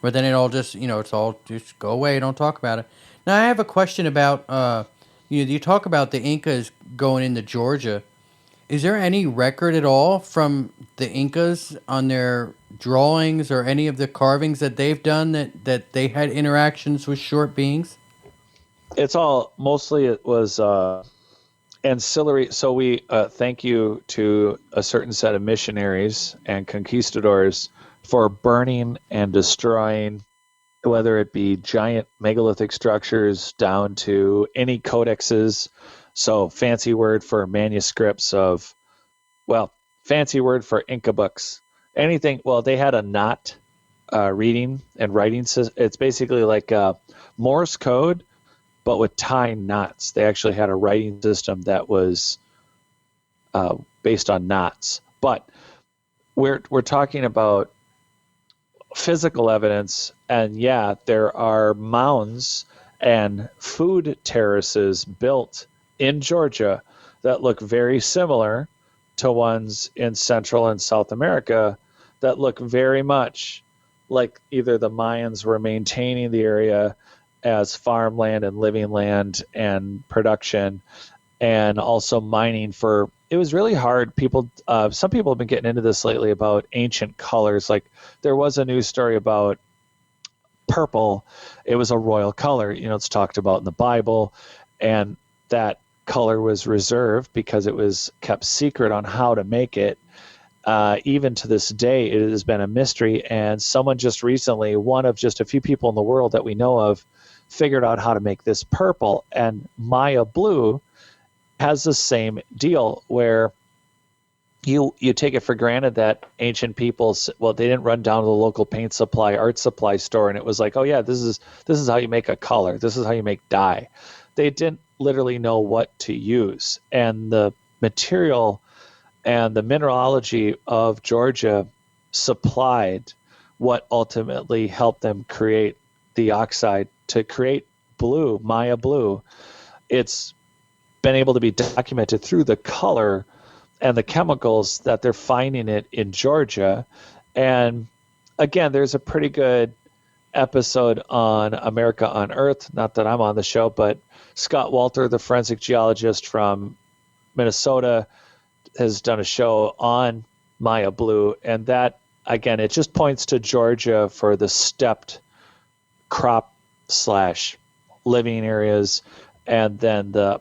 S1: But then it all just, it's all just go away, don't talk about it. Now, I have a question about, you talk about the Incas going into Georgia. Is there any record at all from the Incas on their drawings or any of the carvings that they've done that they had interactions with short beings?
S2: It's all, mostly it was ancillary. So we thank you to a certain set of missionaries and conquistadors for burning and destroying, whether it be giant megalithic structures down to any codexes. So fancy word for manuscripts of, fancy word for Inca books. Anything. Well, they had a knot reading and writing system. It's basically like Morse code, but with tying knots. They actually had a writing system that was based on knots. But we're talking about physical evidence, and there are mounds and food terraces built in Georgia that look very similar to ones in Central and South America that look very much like either the Mayans were maintaining the area as farmland and living land and production, and also mining for. It was really hard. Some people have been getting into this lately about ancient colors. Like there was a news story about purple. It was a royal color. It's talked about in the Bible, and that color was reserved because it was kept secret on how to make it. Even to this day, it has been a mystery. And someone just recently, one of just a few people in the world that we know of, figured out how to make this purple. And Maya blue has the same deal where you take it for granted that ancient people, they didn't run down to the local paint supply, art supply store, and it was like, oh yeah, this is how you make a color. This is how you make dye. They didn't literally know what to use. And the material and the mineralogy of Georgia supplied what ultimately helped them create the oxide to create blue, Maya blue. It's been able to be documented through the color and the chemicals that they're finding it in Georgia. And again, there's a pretty good episode on America on Earth, not that I'm on the show, but Scott Walter, the forensic geologist from Minnesota, has done a show on Maya blue. And that, again, it just points to Georgia for the stepped crop / living areas, and then the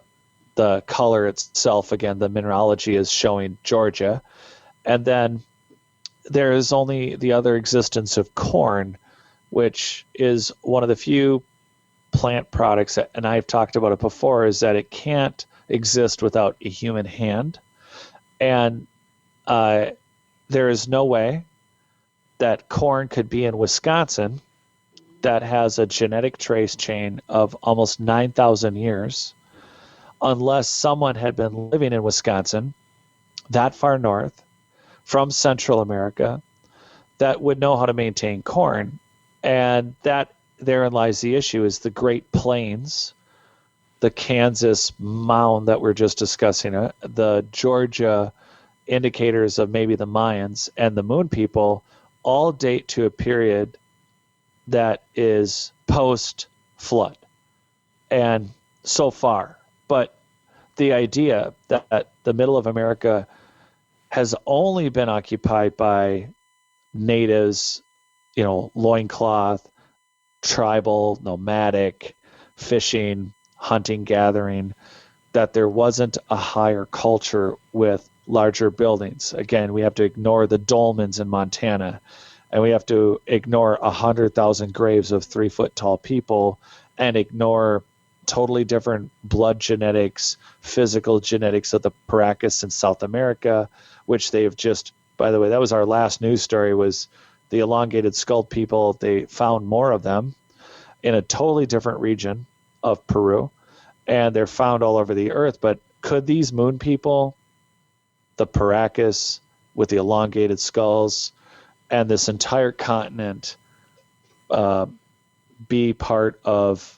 S2: color itself, again, the mineralogy is showing Georgia. And then there is only the other existence of corn, which is one of the few plant products, and I've talked about it before, is that it can't exist without a human hand. And there is no way that corn could be in Wisconsin that has a genetic trace chain of almost 9,000 years unless someone had been living in Wisconsin that far north from Central America that would know how to maintain corn. And that therein lies the issue is the Great Plains, the Kansas mound that we're just discussing, the Georgia indicators of maybe the Mayans and the Moon people all date to a period that is post flood and so far. But the idea that the middle of America has only been occupied by natives, loincloth, tribal, nomadic, fishing, hunting, gathering, that there wasn't a higher culture with larger buildings. Again, we have to ignore the dolmens in Montana, and we have to ignore 100,000 graves of 3-foot tall people and ignore totally different blood genetics, physical genetics of the Paracas in South America, which they've just, by the way, that was our last news story, was the elongated skulled people. They found more of them in a totally different region of Peru, and they're found all over the earth. But could these moon people, the Paracas with the elongated skulls, and this entire continent be part of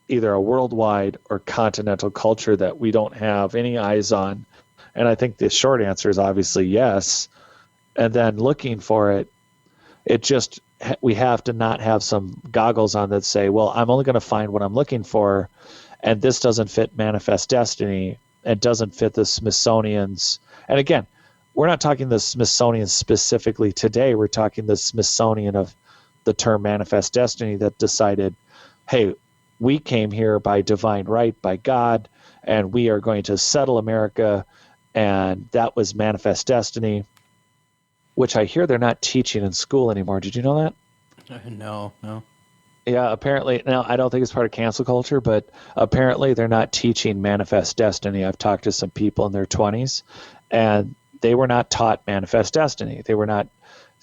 S2: either a worldwide or continental culture that we don't have any eyes on? And I think the short answer is obviously yes. And then looking for it, we have to not have some goggles on that say, well, I'm only going to find what I'm looking for, and this doesn't fit Manifest Destiny and doesn't fit the Smithsonian's. And again, we're not talking the Smithsonian specifically today. We're talking the Smithsonian of the term Manifest Destiny that decided, hey, we came here by divine right, by God, and we are going to settle America, and that was Manifest Destiny, which I hear they're not teaching in school anymore. Did you know that?
S1: No.
S2: Yeah, apparently. Now, I don't think it's part of cancel culture, but apparently they're not teaching Manifest Destiny. I've talked to some people in their 20s, and they were not taught Manifest Destiny. They were not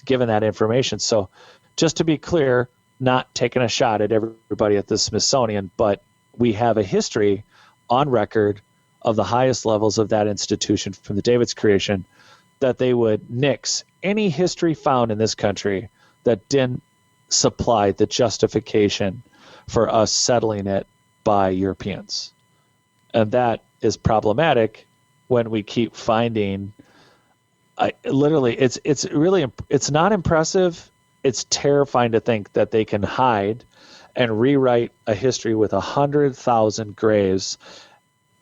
S2: given that information. So just to be clear, not taking a shot at everybody at the Smithsonian, but we have a history on record of the highest levels of that institution from the David's creation, that they would nix any history found in this country that didn't supply the justification for us settling it by Europeans. And that is problematic when we keep finding, it's not impressive. It's terrifying to think that they can hide and rewrite a history with 100,000 graves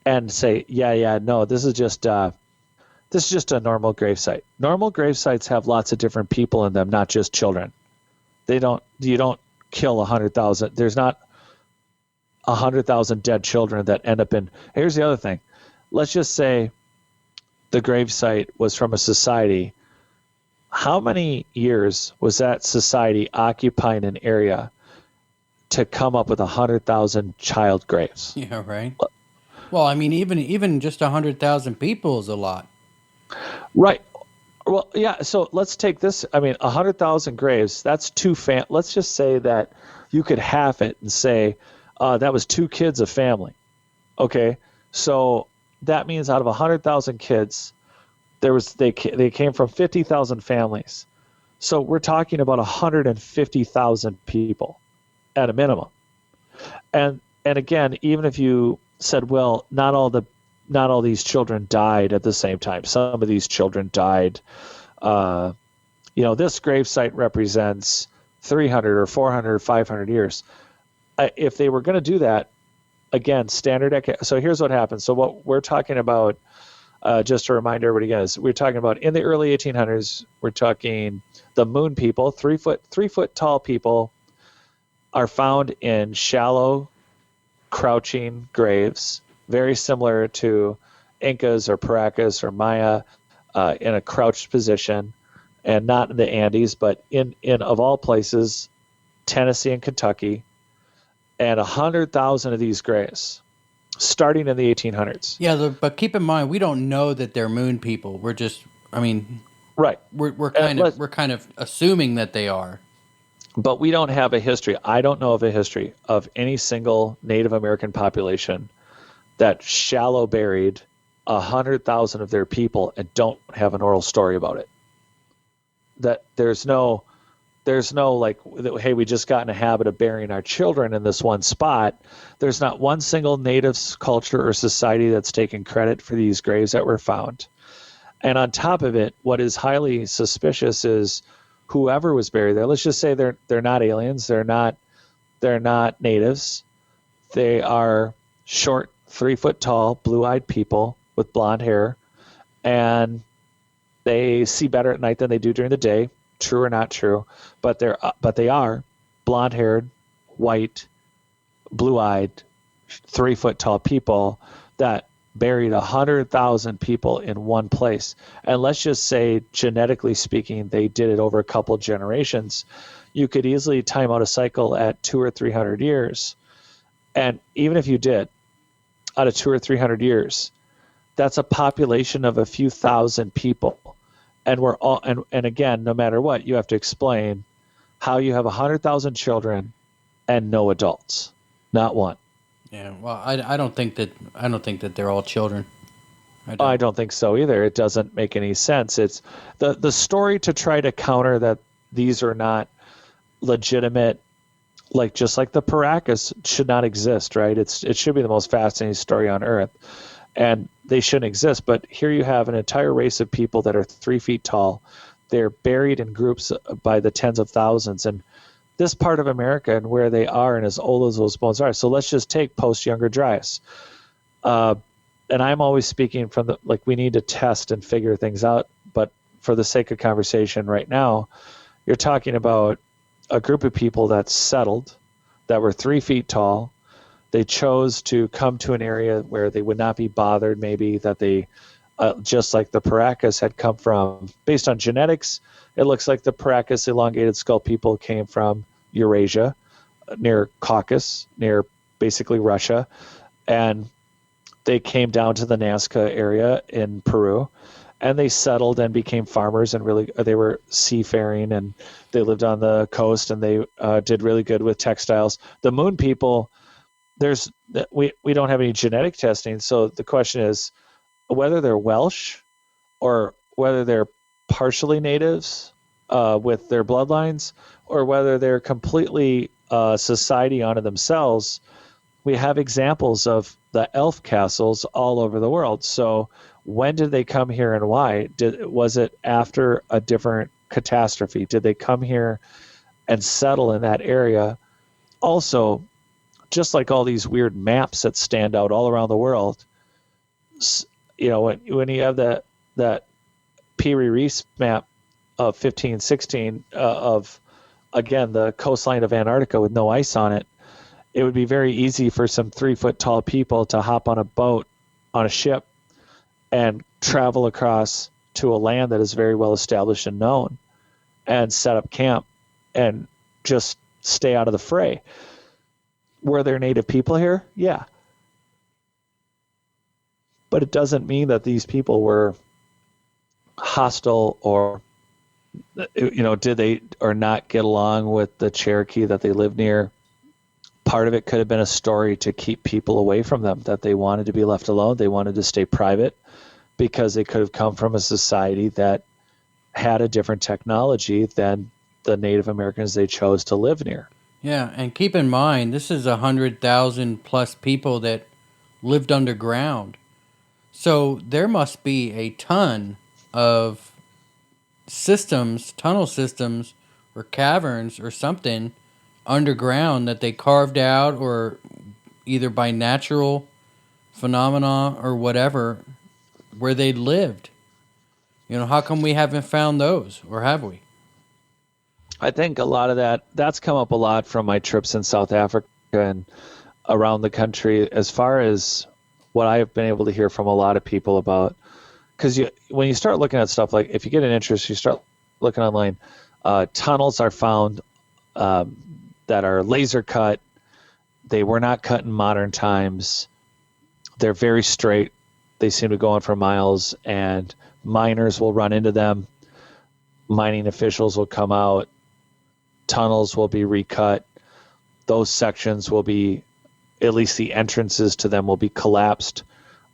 S2: and say, no, this is just a normal gravesite. Normal gravesites have lots of different people in them, not just children. You don't kill 100,000. There's not 100,000 dead children that end up in. Here's the other thing. Let's just say the gravesite was from a society. How many years was that society occupying an area to come up with 100,000 child graves?
S1: Yeah, right. Well, I mean, even just 100,000 people is a lot.
S2: Right. Well, yeah. So let's take this. I mean, 100,000 graves. That's let's just say that you could half it and say that was 2 kids a family. Okay. So that means out of 100,000 kids, they came from 50,000 families. So we're talking about 150,000 people at a minimum. And again, even if you said, well, not all these children died at the same time. Some of these children died. This gravesite represents 300 or 400 or 500 years. If they were going to do that, again, so here's what happens. So what we're talking about, just to remind everybody, guys, we're talking about in the early 1800s, we're talking the moon people, 3 foot tall people are found in shallow, crouching graves, very similar to Incas or Paracas or Maya, in a crouched position, and not in the Andes, but in of all places, Tennessee and Kentucky, and 100,000 of these graves, starting in the 1800s.
S1: Yeah, but keep in mind, we don't know that they're moon people. We're just, I mean,
S2: Right.
S1: We're
S2: And
S1: kind of assuming that they are.
S2: but we don't have a history. I don't know of a history of any single Native American population that shallow buried 100,000 of their people and don't have an oral story about it. That there's no like, hey, we just got in a habit of burying our children in this one spot. There's not one single Native culture or society that's taken credit for these graves that were found. And on top of it, what is highly suspicious is whoever was buried there. Let's just say they're not aliens. They're not natives. They are short, 3-foot tall, blue-eyed people with blonde hair, and they see better at night than they do during the day. True or not true, but they are blonde-haired, white, blue-eyed, 3-foot tall people that buried 100,000 people in one place. And let's just say, genetically speaking, they did it over a couple generations. You could easily time out a cycle at 200 or 300 years. And even if you did, out of 200 or 300 years, that's a population of a few thousand people. And we're all, and again, no matter what, you have to explain how you have 100,000 children and no adults, not one.
S1: Yeah, well, I don't think that they're all children.
S2: I don't think so either. It doesn't make any sense. It's the story to try to counter that these are not legitimate, like just like the Paracas should not exist, right? It should be the most fascinating story on earth, and they shouldn't exist. But here you have an entire race of people that are 3 feet tall. They're buried in groups by the tens of thousands, and this part of America and where they are and as old as those bones are. So let's just take post-Younger Dryas. And I'm always speaking from the, like, we need to test and figure things out. But for the sake of conversation right now, you're talking about a group of people that settled, that were 3 feet tall. They chose to come to an area where they would not be bothered, maybe that they, just like the Paracas had come from, based on genetics, it looks like the Paracas elongated skull people came from Eurasia, near Caucasus, near basically Russia, and they came down to the Nazca area in Peru, and they settled and became farmers, and really they were seafaring, and they lived on the coast, and they did really good with textiles. The Moon people, we don't have any genetic testing, so the question is whether they're Welsh or whether they're partially natives with their bloodlines, or whether they're completely society unto themselves. We have examples of the elf castles all over the world. So when did they come here and why? Was it after a different catastrophe? Did they come here and settle in that area? Also, just like all these weird maps that stand out all around the world, when you have that Piri Reis map of 1516 of, again, the coastline of Antarctica with no ice on it, it would be very easy for some 3-foot tall people to hop on a boat, on a ship, and travel across to a land that is very well established and known, and set up camp and just stay out of the fray. Were there native people here? Yeah. But it doesn't mean that these people were hostile or, did they or not get along with the Cherokee that they lived near. Part of it could have been a story to keep people away from them, that they wanted to be left alone. They wanted to stay private because they could have come from a society that had a different technology than the Native Americans they chose to live near.
S1: Yeah, and keep in mind, this is 100,000 plus people that lived underground. So there must be a ton of systems, tunnel systems, or caverns or something underground that they carved out, or either by natural phenomena or whatever, where they lived. How come we haven't found those, or have we?
S2: I think a lot of that's come up a lot from my trips in South Africa and around the country, as far as what I've been able to hear from a lot of people about. Because when you start looking at stuff, like if you get an interest, you start looking online, tunnels are found that are laser cut. They were not cut in modern times. They're very straight. They seem to go on for miles, and miners will run into them. mining officials will come out, tunnels will be recut, those sections will be, at least the entrances to them will be collapsed,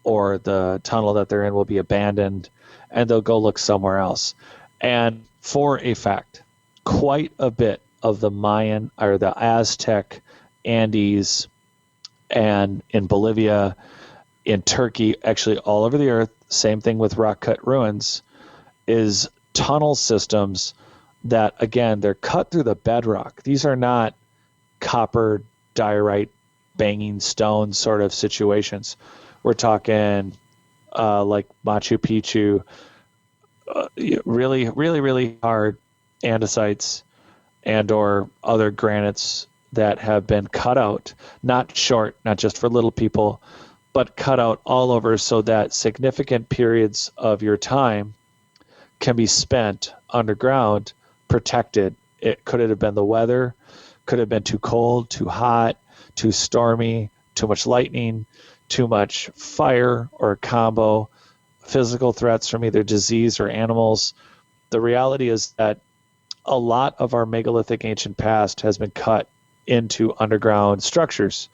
S2: or the tunnel that they're in will be abandoned, and they'll go look somewhere else. And for a fact, quite a bit of the Mayan or the Aztec Andes, and in Bolivia, in Turkey, actually all over the earth, same thing with rock cut ruins, is tunnel systems that, again, they're cut through the bedrock. These are not copper diorite banging stone sort of situations. We're talking like Machu Picchu, really, really, really hard andesites and or other granites that have been cut out, not short, not just for little people, but cut out all over so that significant periods of your time can be spent underground, protected. Could it have been the weather? Could it have been too cold, too hot, too stormy, too much lightning, too much fire, or a combo, physical threats from either disease or animals. The reality is that a lot of our megalithic ancient past has been cut into underground structures.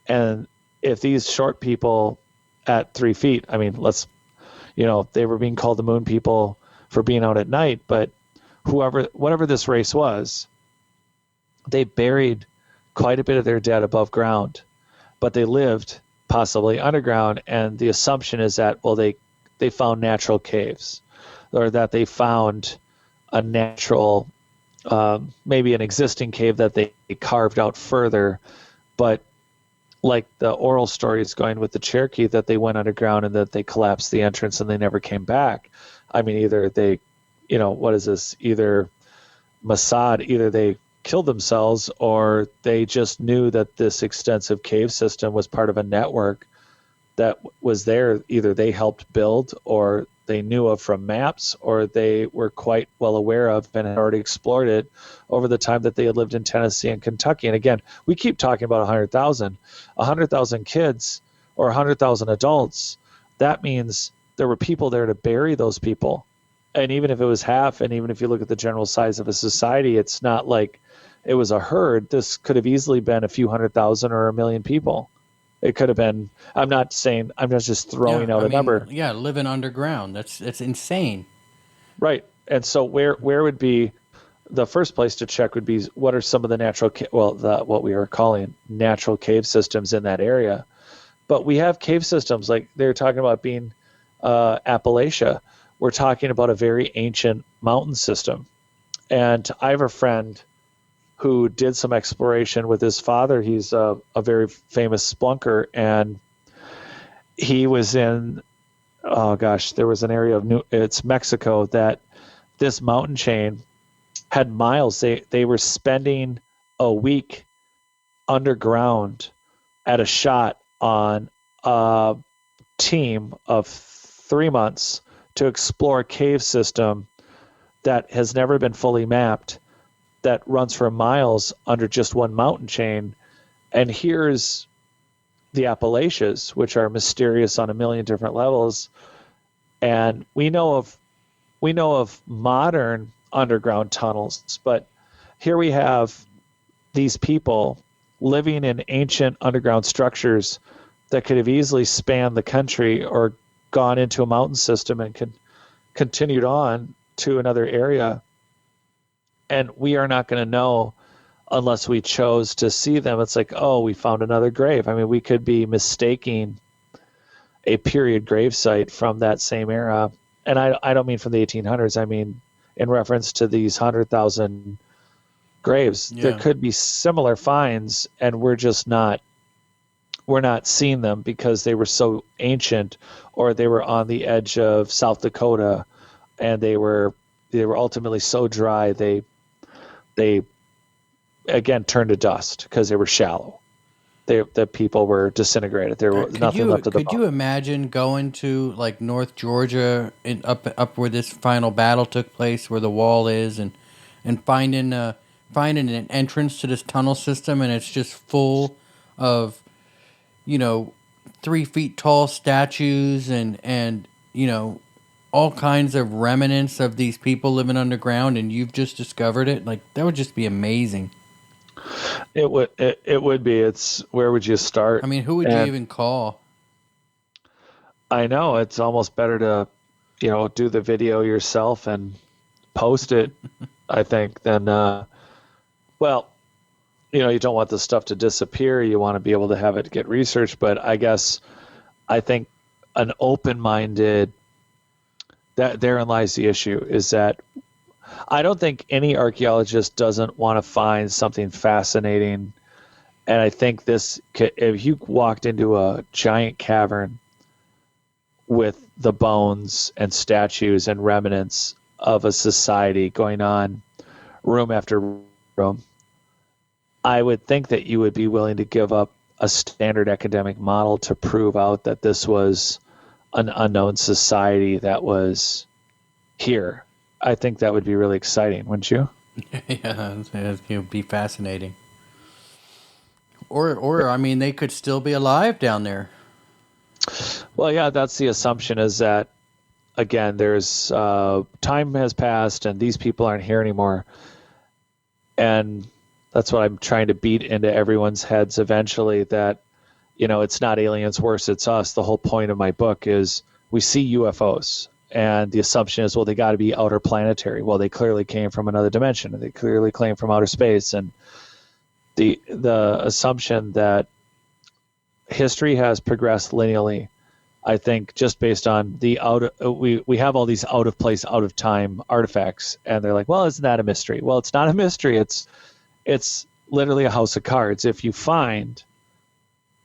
S2: And if these short people at 3 feet, I mean, they were being called the moon people for being out at night, but whatever this race was, they buried quite a bit of their dead above ground, but they lived possibly underground. And the assumption is that, well, they found natural caves, or that they found a natural, maybe an existing cave that they carved out further. But like the oral stories going with the Cherokee, that they went underground and that they collapsed the entrance and they never came back. I mean, either they, what is this? Either Mossad, either they killed themselves, or they just knew that this extensive cave system was part of a network that was there. Either they helped build, or they knew of from maps, or they were quite well aware of and had already explored it over the time that they had lived in Tennessee and Kentucky. And again, we keep talking about 100,000 kids or 100,000 adults. That means there were people there to bury those people. And even if it was half, and even if you look at the general size of a society, it's not like it was a herd. This could have easily been a few 100,000 or 1,000,000 people. It could have been. I'm not just throwing out a number.
S1: Yeah, living underground. That's insane.
S2: Right. And so where would be the first place to check would be, what are some of the what we are calling natural cave systems in that area. But we have cave systems like they're talking about being Appalachia. We're talking about a very ancient mountain system. And I have a friend who did some exploration with his father. He's a very famous splunker, and he was in, there was an area of it's Mexico, that this mountain chain had miles. They were spending a week underground at a shot on a team of 3 months to explore a cave system that has never been fully mapped, that runs for miles under just one mountain chain. And here's the Appalachias, which are mysterious on a million different levels. And we know of modern underground tunnels, but here we have these people living in ancient underground structures that could have easily spanned the country or gone into a mountain system and continued on to another area. And we are not going to know unless we chose to see them. It's like, oh, we found another grave. I mean, we could be mistaking a period gravesite from that same era. And I don't mean from the 1800s. I mean in reference to these 100,000 graves. Yeah. There could be similar finds, and we're not seeing them because they were so ancient, or they were on the edge of South Dakota, and they were ultimately so dry they again turned to dust because they were shallow. The people were disintegrated. There was nothing left of the bone.
S1: Could you imagine going to like North Georgia and up where this final battle took place, where the wall is, and finding an entrance to this tunnel system, and it's just full of 3 feet tall statues and all kinds of remnants of these people living underground, and you've just discovered it. Like, that would just be amazing.
S2: It would be. It's where would you
S1: I
S2: start?
S1: mean, who would you
S2: And
S1: even call?
S2: I know it's almost better to, do the video yourself and post it, I think, than well, you don't want the stuff to disappear. You want to be able to have it get researched, but I think an open-minded, that therein lies the issue, is that I don't think any archaeologist doesn't want to find something fascinating. And I think if you walked into a giant cavern with the bones and statues and remnants of a society going on room after room, I would think that you would be willing to give up a standard academic model to prove out that this was an unknown society that was here. I think that would be really exciting, wouldn't you?
S1: Yeah, it would be fascinating. Or I mean, they could still be alive down there.
S2: Well, yeah, that's the assumption, is that, again, there's time has passed and these people aren't here anymore. And that's what I'm trying to beat into everyone's heads eventually, that, it's not aliens, worse, it's us. The whole point of my book is we see UFOs. And the assumption is, well, they got to be outer planetary. Well, they clearly came from another dimension. They clearly came from outer space. And the assumption that history has progressed linearly, I think, just based on we have all these out of place, out of time artifacts, and they're like, well, isn't that a mystery? Well, it's not a mystery. It's literally a house of cards. If you find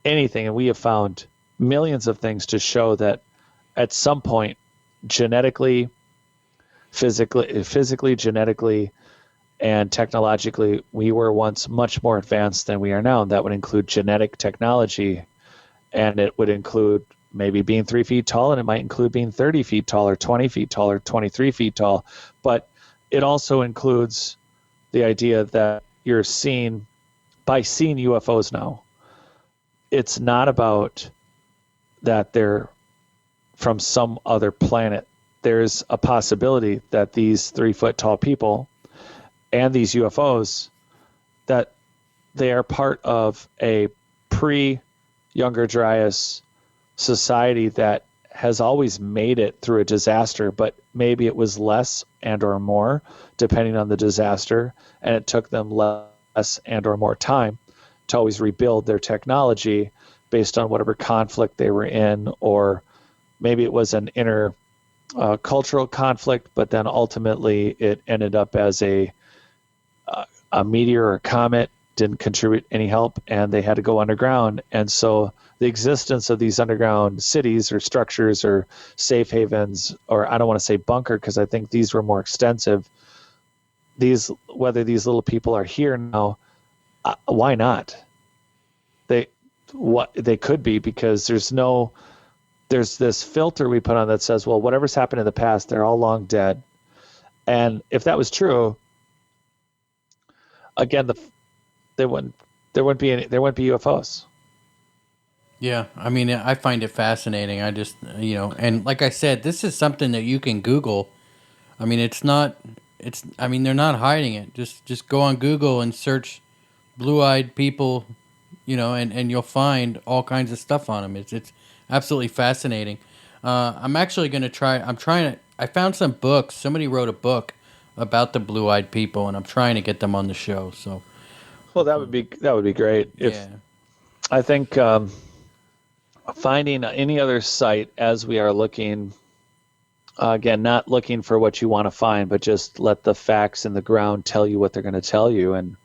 S2: anything, and we have found millions of things to show that at some point, genetically, physically, genetically, and technologically, we were once much more advanced than we are now. And that would include genetic technology, and it would include maybe being 3 feet tall, and it might include being 30 feet tall or 20 feet tall or 23 feet tall. But it also includes the idea that by seeing UFOs now, it's not about that they're from some other planet. There's a possibility that these 3-foot tall people and these UFOs, that they are part of a pre-Younger Dryas society that has always made it through a disaster, but maybe it was less and or more depending on the disaster, and it took them less and or more time to always rebuild their technology based on whatever conflict they were in, or maybe it was an inner cultural conflict, but then ultimately it ended up as a meteor or a comet didn't contribute any help, and they had to go underground. And so the existence of these underground cities or structures or safe havens, or I don't want to say bunker, because I think these were more extensive. Whether these little people are here now, why not? They could be, because there's this filter we put on that says, well, whatever's happened in the past, they're all long dead. And if that was true, again, there wouldn't be UFOs.
S1: Yeah, I mean, I find it fascinating. I just, and like I said, this is something that you can Google. I mean, I mean, they're not hiding it. Just go on Google and search blue-eyed people, and you'll find all kinds of stuff on them. It's absolutely fascinating. I'm actually going to I found some books. Somebody wrote a book about the blue-eyed people, and I'm trying to get them on the show. So,
S2: well, that would be great.
S1: Yeah.
S2: I think finding any other site as we are looking, again, not looking for what you want to find, but just let the facts in the ground tell you what they're going to tell you,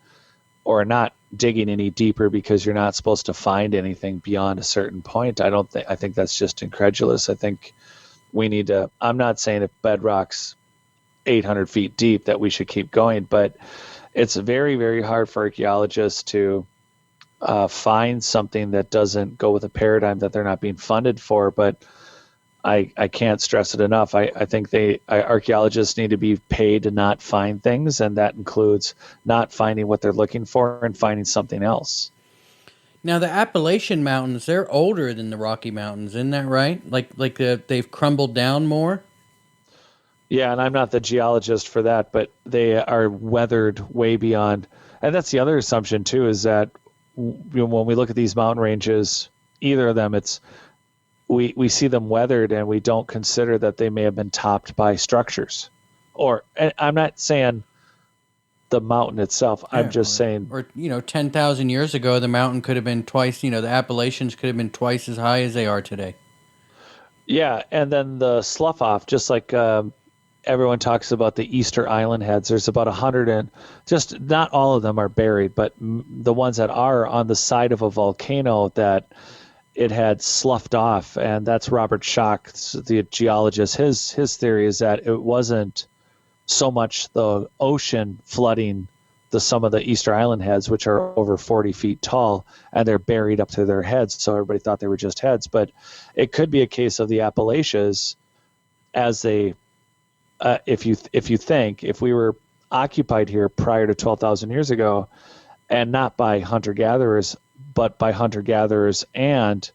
S2: or not digging any deeper because you're not supposed to find anything beyond a certain point. I think that's just incredulous. I think we need to, I'm not saying if bedrock's 800 feet deep that we should keep going, but it's very, very hard for archaeologists to find something that doesn't go with a paradigm that they're not being funded for. But I can't stress it enough. I think archaeologists need to be paid to not find things, and that includes not finding what they're looking for and finding something else.
S1: Now, the Appalachian Mountains, they're older than the Rocky Mountains, isn't that right? Like they've crumbled down more?
S2: Yeah, and I'm not the geologist for that, but they are weathered way beyond. And that's the other assumption too, is that when we look at these mountain ranges, either of them, it's we see them weathered, and we don't consider that they may have been topped by structures. Or, and I'm not saying the mountain itself. I'm
S1: Yeah,
S2: just saying,
S1: or 10,000 years ago, the mountain could have been twice. The Appalachians could have been twice as high as they are today.
S2: yeah. And then the slough off, just like everyone talks about the Easter Island heads. There's about 100, and just not all of them are buried, but the ones that are on the side of a volcano that it had sloughed off, and that's Robert Schoch, the geologist. His theory is that it wasn't so much the ocean flooding some of the Easter Island heads, which are over 40 feet tall, and they're buried up to their heads. So everybody thought they were just heads, but it could be a case of the Appalachians as they, if we were occupied here prior to 12,000 years ago, and not by hunter gatherers, but by hunter gatherers and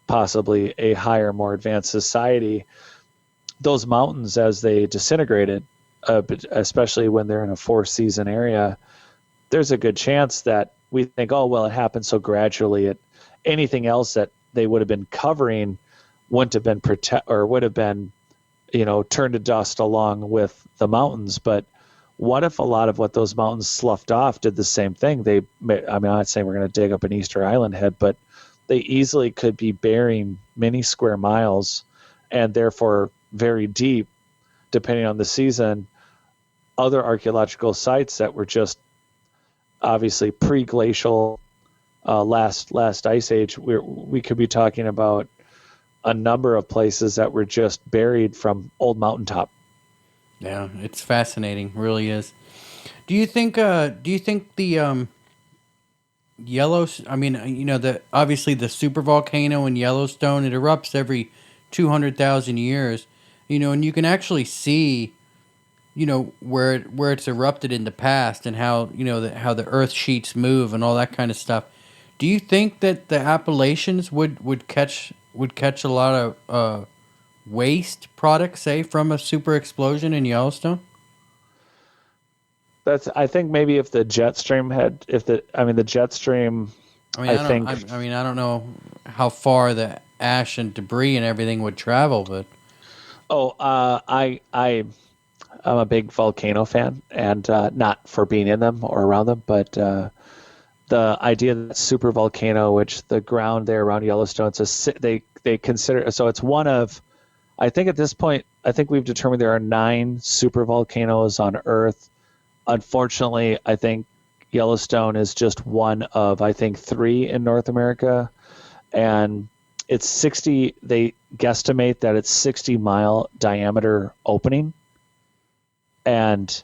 S2: possibly a higher, more advanced society, those mountains as they disintegrated, especially when they're in a four-season area, there's a good chance that we think, oh, well, it happened so gradually. Anything else that they would have been covering wouldn't have been would have been, turned to dust along with the mountains. But what if a lot of what those mountains sloughed off did the same thing? I'm not saying we're going to dig up an Easter Island head, but they easily could be bearing many square miles, and therefore very deep, depending on the season, other archaeological sites that were just obviously pre-glacial, last ice age. We could be talking about a number of places that were just buried from old mountaintop.
S1: Yeah, it's fascinating, really is. Do you think the Yellowstone? I mean, obviously the supervolcano in Yellowstone, it erupts every 200,000 years. And you can actually see, where it's erupted in the past, and how how the earth sheets move and all that kind of stuff. Do you think that the Appalachians would catch a lot of waste products, say, from a super explosion in Yellowstone?
S2: I think maybe if the jet stream the jet stream,
S1: I don't know how far the ash and debris and everything would travel, but
S2: I'm a big volcano fan, and not for being in them or around them, but the idea that super volcano, which the ground there around Yellowstone, they consider, so it's one of, I think at this point, I think we've determined there are 9 super volcanoes on Earth. Unfortunately, I think Yellowstone is just one of, I think, 3 in North America, and it's 60. They guesstimate that it's 60-mile diameter opening, and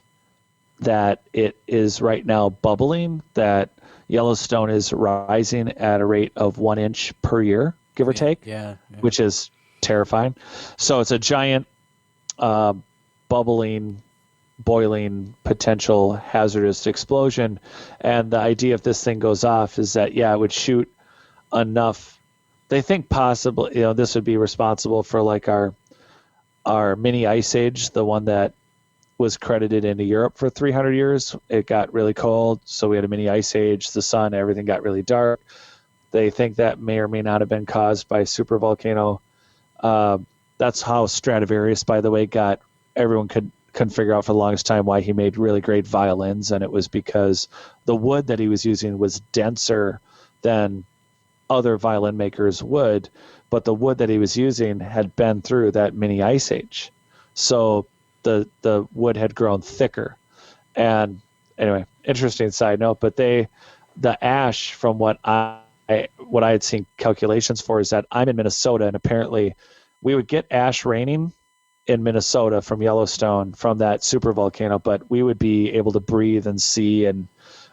S2: that it is right now bubbling, that Yellowstone is rising at a rate of 1 inch per year, give or take, which is terrifying. So it's a giant bubbling, boiling, potential hazardous explosion. And the idea if this thing goes off is that, it would shoot enough. They think possibly, this would be responsible for like our mini ice age, the one that was credited into Europe for 300 years. It got really cold, so we had a mini ice age. The sun, everything got really dark. They think that may or may not have been caused by a supervolcano. That's how Stradivarius, by the way, got, everyone couldn't figure out for the longest time why he made really great violins, and it was because the wood that he was using was denser than other violin makers' wood, but the wood that he was using had been through that mini ice age. So the wood had grown thicker. And anyway, interesting side note, but the ash, from what I had seen calculations for, is that I'm in Minnesota, and apparently we would get ash raining in Minnesota from Yellowstone, from that super volcano, but we would be able to breathe and see, and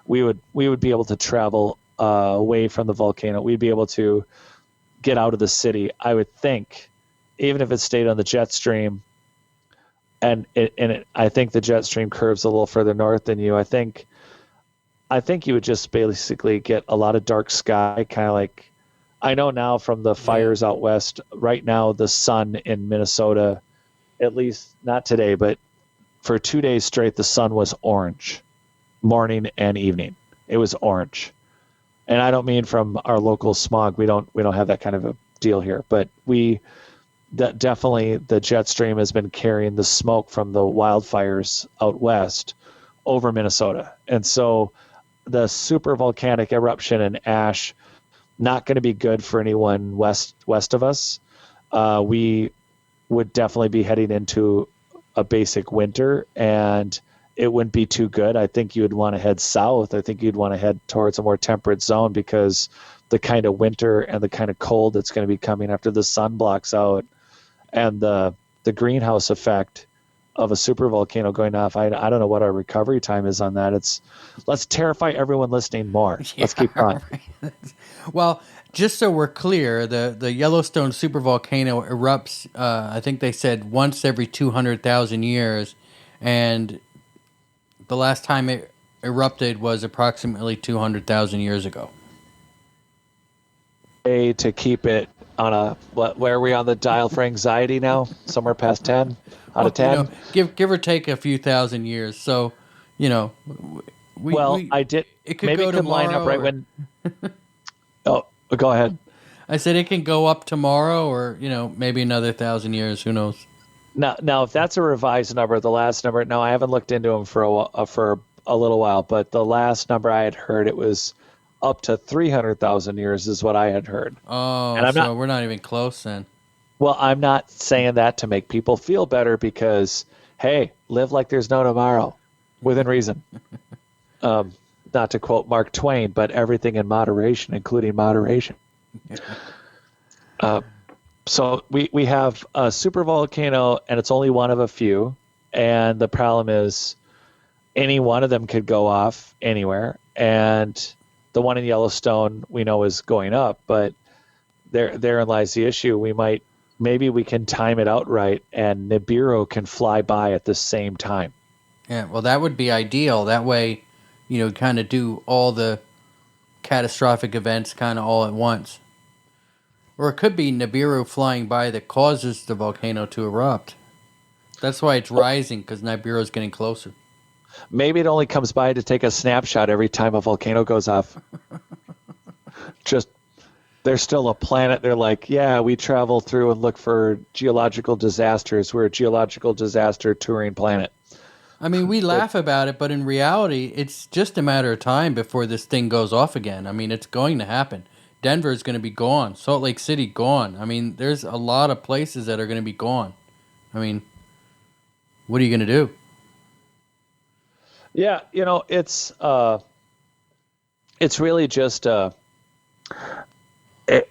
S2: we would be able to travel away from the volcano. We'd be able to get out of the city, I would think, even if it stayed on the jet stream. And I think the jet stream curves a little further north than you. I think you would just basically get a lot of dark sky, kind of like, I know now from the fires out west. Right now, the sun in Minnesota, at least not today, but for 2 days straight, the sun was orange, morning and evening. It was orange. And I don't mean from our local smog. We don't have that kind of a deal here, but that definitely the jet stream has been carrying the smoke from the wildfires out west over Minnesota. And so the super volcanic eruption and ash, not going to be good for anyone west of us. We would definitely be heading into a basic winter, and it wouldn't be too good. I think you would want to head south. I think you'd want to head towards a more temperate zone, because the kind of winter and the kind of cold that's going to be coming after the sun blocks out, and the greenhouse effect of a supervolcano going off. I don't know what our recovery time is on that. Let's terrify everyone listening more. Yeah, let's keep going.
S1: Right. Well, just so we're clear, the Yellowstone supervolcano erupts, I think they said once every 200,000 years, and the last time it erupted was approximately 200,000 years ago.
S2: To keep it on where are we on the dial for anxiety now? Somewhere past 10 out of 10?
S1: Give or take a few thousand years. So,
S2: I did.
S1: It could
S2: maybe
S1: go
S2: it could line up right when. Oh, go ahead.
S1: I said it can go up tomorrow, or maybe another 1,000 years. Who knows?
S2: Now, if that's a revised number, the last number. No, I haven't looked into them for a little while, but the last number I had heard, it was up to 300,000 years is what I had heard.
S1: Oh, and we're not even close then.
S2: Well, I'm not saying that to make people feel better, because, hey, live like there's no tomorrow, within reason. Not to quote Mark Twain, but everything in moderation, including moderation. So we have a supervolcano, and it's only one of a few. And the problem is any one of them could go off anywhere. And the one in Yellowstone we know is going up, but therein lies the issue. Maybe we can time it out right, and Nibiru can fly by at the same time.
S1: Yeah, well, that would be ideal. That way, kind of do all the catastrophic events kind of all at once. Or it could be Nibiru flying by that causes the volcano to erupt. That's why it's rising, because Nibiru is getting closer.
S2: Maybe it only comes by to take a snapshot every time a volcano goes off. Just, there's still a planet. They're like, yeah, we travel through and look for geological disasters. We're a geological disaster touring planet.
S1: I mean, we laugh about it, but in reality, it's just a matter of time before this thing goes off again. I mean, it's going to happen. Denver is going to be gone. Salt Lake City, gone. I mean, there's a lot of places that are going to be gone. I mean, what are you going to do?
S2: Yeah, it's really just it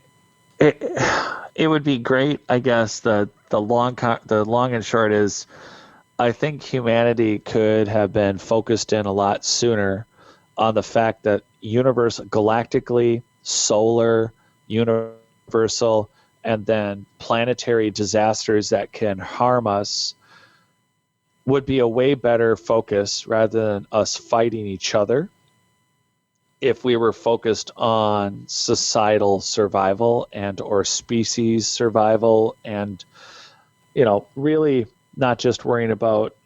S2: would be great, I guess. The long and short is, I think humanity could have been focused in a lot sooner on the fact that galactically, solar, universal, and then planetary disasters that can harm us would be a way better focus, rather than us fighting each other, if we were focused on societal survival and or species survival, and really not just worrying about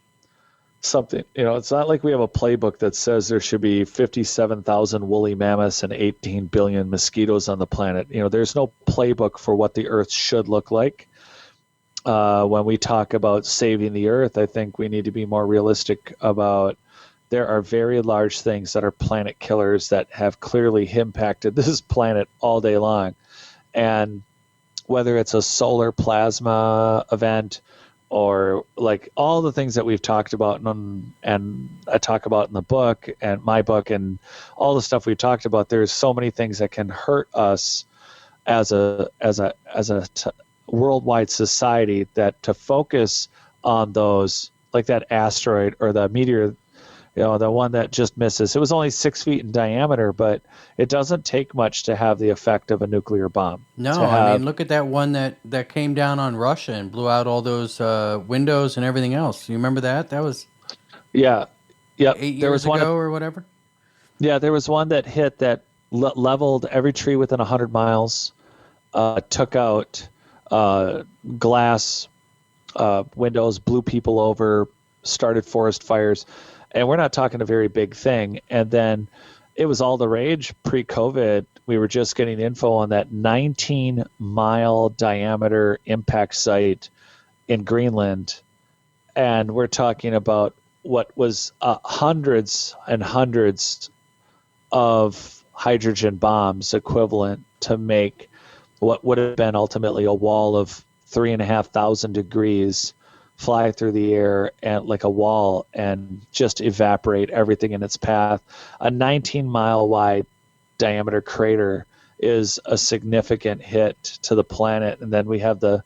S2: something. It's not like we have a playbook that says there should be 57,000 woolly mammoths and 18 billion mosquitoes on the planet. There's no playbook for what the earth should look like. When we talk about saving the earth, I think we need to be more realistic about, there are very large things that are planet killers that have clearly impacted this planet all day long. And whether it's a solar plasma event, or like all the things that we've talked about and I talk about in the book and my book and all the stuff we've talked about, there's so many things that can hurt us as a worldwide society, that to focus on those, like that asteroid or the meteor, the one that just misses. It was only 6 feet in diameter, but it doesn't take much to have the effect of a nuclear bomb.
S1: No, I mean, look at that one that came down on Russia and blew out all those windows and everything else. You remember that? That was 8 years ago or whatever.
S2: Yeah, there was one that hit that leveled every tree within 100 miles, took out glass windows, blew people over, started forest fires, and we're not talking a very big thing. And then it was all the rage pre-COVID. We were just getting info on that 19-mile diameter impact site in Greenland, and we're talking about what was hundreds and hundreds of hydrogen bombs equivalent to make what would have been ultimately a wall of 3,500 degrees fly through the air and like a wall and just evaporate everything in its path. A 19-mile wide diameter crater is a significant hit to the planet. And then we have the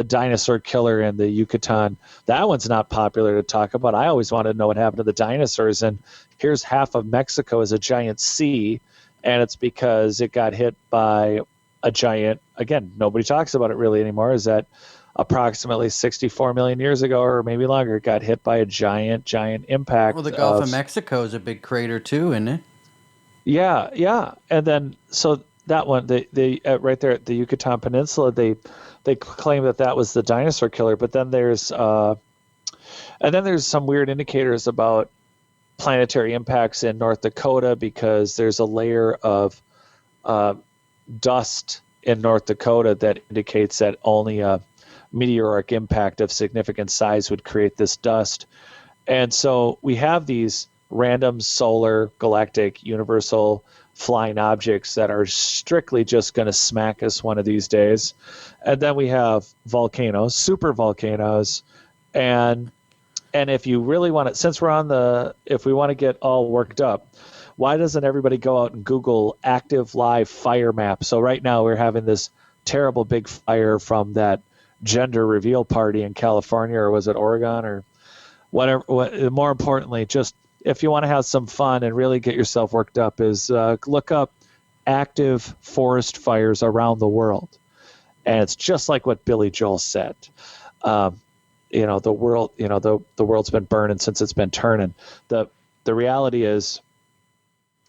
S2: dinosaur killer in the Yucatan. That one's not popular to talk about. I always wanted to know what happened to the dinosaurs. And here's half of Mexico is a giant sea, and it's because it got hit by a giant, again, nobody talks about it really anymore, is that approximately 64 million years ago, or maybe longer, it got hit by a giant impact.
S1: Well, the Gulf of Mexico is a big crater too, isn't it?
S2: Yeah. And then, so that one, they right there at the Yucatan Peninsula, they claim that was the dinosaur killer. But then there's some weird indicators about planetary impacts in North Dakota, because there's a layer of dust in North Dakota that indicates that only a meteoric impact of significant size would create this dust. And so we have these random solar, galactic, universal flying objects that are strictly just going to smack us one of these days. And then we have volcanoes, super volcanoes. And if you really want to, since we're on if we want to get all worked up, why doesn't everybody go out and Google active live fire map? So right now we're having this terrible big fire from that gender reveal party in California, or was it Oregon or whatever. More importantly, just if you want to have some fun and really get yourself worked up, is look up active forest fires around the world. And it's just like what Billy Joel said. The world's been burning since it's been turning. The reality is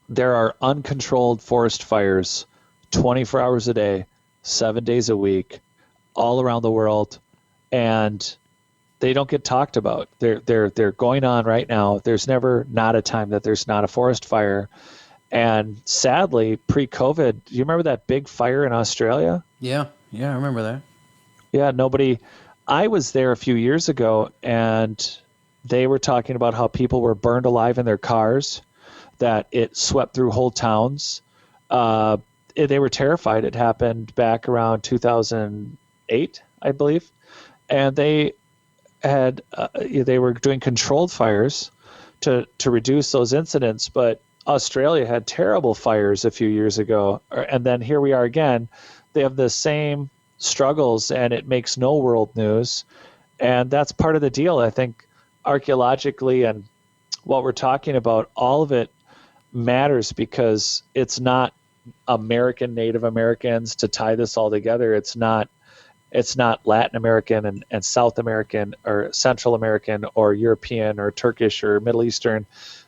S2: there are uncontrolled forest fires 24 hours a day, 7 days a week, all around the world, and they don't get talked about. They're going on right now. There's never not a time that there's not a forest fire. And sadly, pre-COVID, do you remember that big fire in Australia?
S1: Yeah, I remember that.
S2: Yeah, I was there a few years ago, and they were talking about how people were burned alive in their cars, that it swept through whole towns. They were terrified. It happened back around 2008, I believe. And they were doing controlled fires to reduce those incidents, but Australia had terrible fires a few years ago. And then here we are again. They have the same struggles, and it makes no world news. And that's part of the deal. I think archaeologically and what we're talking about, all of it matters, because it's not Native Americans to tie this all together. It's not Latin American and South American or Central American or European or Turkish or Middle Eastern.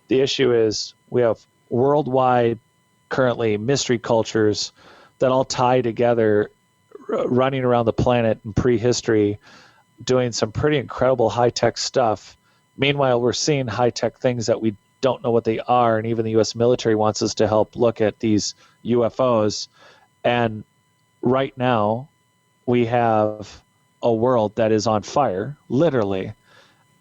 S2: The issue is we have worldwide currently mystery cultures that all tie together, running around the planet in prehistory, doing some pretty incredible high-tech stuff. Meanwhile, we're seeing high-tech things that we don't know what they are, and even the U.S. military wants us to help look at these UFOs. And right now, we have a world that is on fire, literally.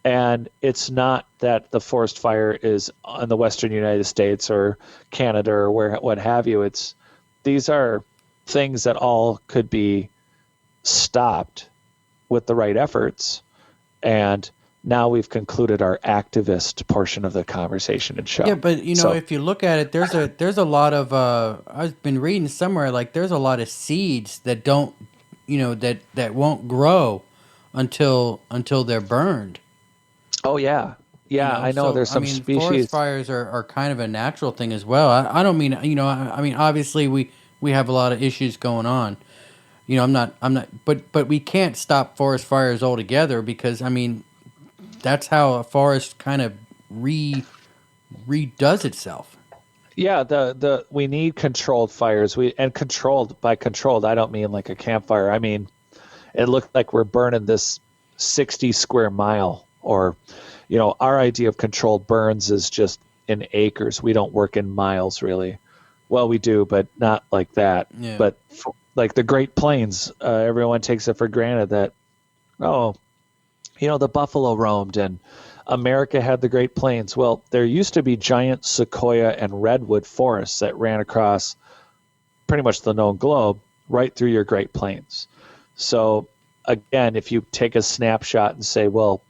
S2: And it's not that the forest fire is in the Western United States or Canada or what have you. These are things that all could be stopped with the right efforts. And now we've concluded our activist portion of the conversation and show.
S1: Yeah, but if you look at it, there's a lot of I've been reading somewhere, like there's a lot of seeds that don't that won't grow until they're burned.
S2: Oh yeah. I know. So, there's some species.
S1: Forest fires are kind of a natural thing as well. I don't mean obviously we have a lot of issues going on. I'm not but we can't stop forest fires altogether, because that's how a forest kind of redoes itself.
S2: Yeah, we need controlled fires. By controlled, I don't mean like a campfire. I mean, it looked like we're burning this 60 square mile, or our idea of controlled burns is just in acres. We don't work in miles, really. Well, we do, but not like that.
S1: Yeah.
S2: But like the Great Plains, everyone takes it for granted that, oh, the buffalo roamed and America had the Great Plains. Well, there used to be giant sequoia and redwood forests that ran across pretty much the known globe right through your Great Plains. So again, if you take a snapshot and say, well,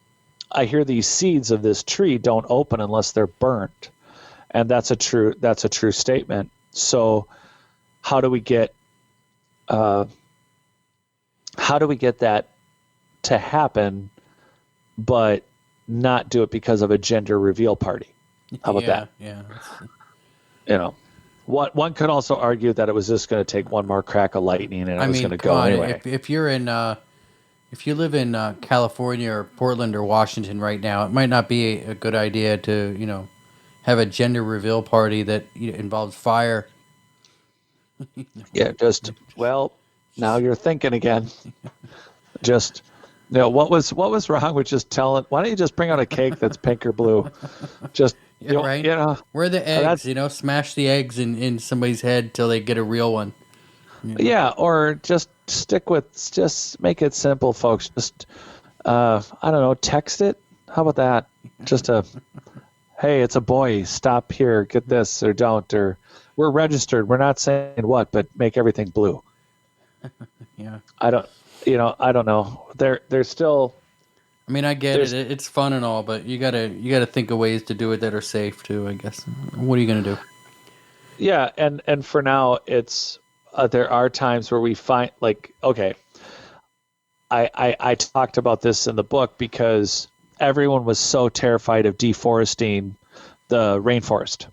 S2: I hear these seeds of this tree don't open unless they're burnt. And that's a true statement. So how do we get that to happen, but not do it because of a gender reveal party? How about that?
S1: Yeah.
S2: One could also argue that it was just going to take one more crack of lightning and it was going to go anyway.
S1: If you're in, if you live in California or Portland or Washington right now, it might not be a good idea to have a gender reveal party that involves fire.
S2: Yeah, now you're thinking again. Just, what was wrong with just telling? Why don't you just bring out a cake that's pink or blue? Just,
S1: right. Where are the eggs? Smash the eggs in somebody's head till they get a real one.
S2: Yeah, or just make it simple, folks. Just, I don't know, text it. How about that? Just hey, it's a boy. Stop here. Get this or don't. Or we're registered. We're not saying what, but make everything blue.
S1: Yeah.
S2: I don't know. They're still.
S1: I mean, I get it. It's fun and all, but you gotta think of ways to do it that are safe too, I guess. What are you gonna do?
S2: Yeah, and for now, it's there are times where we find okay. I talked about this in the book because everyone was so terrified of deforesting the rainforest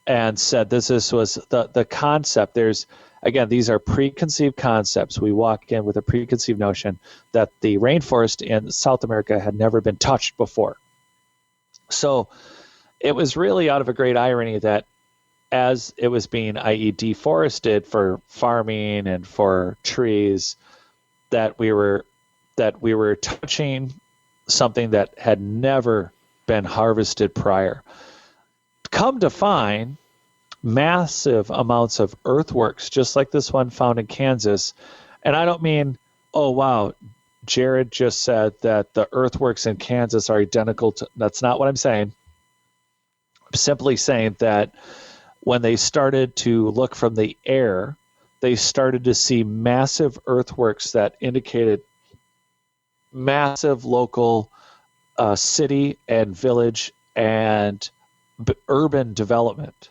S2: and said this was the concept. These are preconceived concepts. We walk in with a preconceived notion that the rainforest in South America had never been touched before. So it was really out of a great irony that as it was being, i.e., deforested for farming and for trees, that we were touching something that had never been harvested prior. Come to find, massive amounts of earthworks, just like this one found in Kansas. And I don't mean, oh, wow, Jared just said that the earthworks in Kansas are identical to, that's not what I'm saying. I'm simply saying that when they started to look from the air, they started to see massive earthworks that indicated massive local city and village and urban development.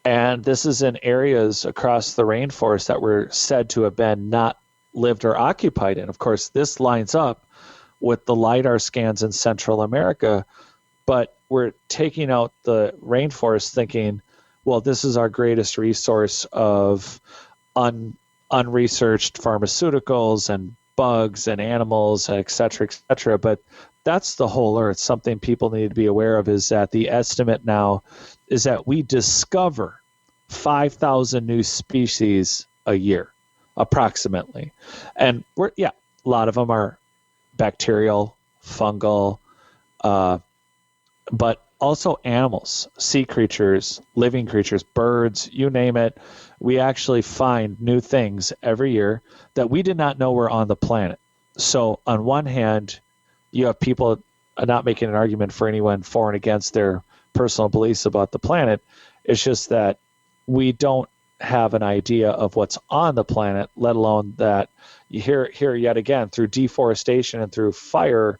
S2: And this is in areas across the rainforest that were said to have been not lived or occupied in. Of course, this lines up with the LIDAR scans in Central America, but we're taking out the rainforest thinking, well, this is our greatest resource of unresearched pharmaceuticals and bugs and animals, et cetera, et cetera. But that's the whole earth. Something people need to be aware of is that the estimate now is that we discover 5,000 new species a year, approximately. And a lot of them are bacterial, fungal, but also animals, sea creatures, living creatures, birds, you name it. We actually find new things every year that we did not know were on the planet. So on one hand, you have people not making an argument for anyone for and against their personal beliefs about the planet. It's just that we don't have an idea of what's on the planet, let alone that here yet again, through deforestation and through fire,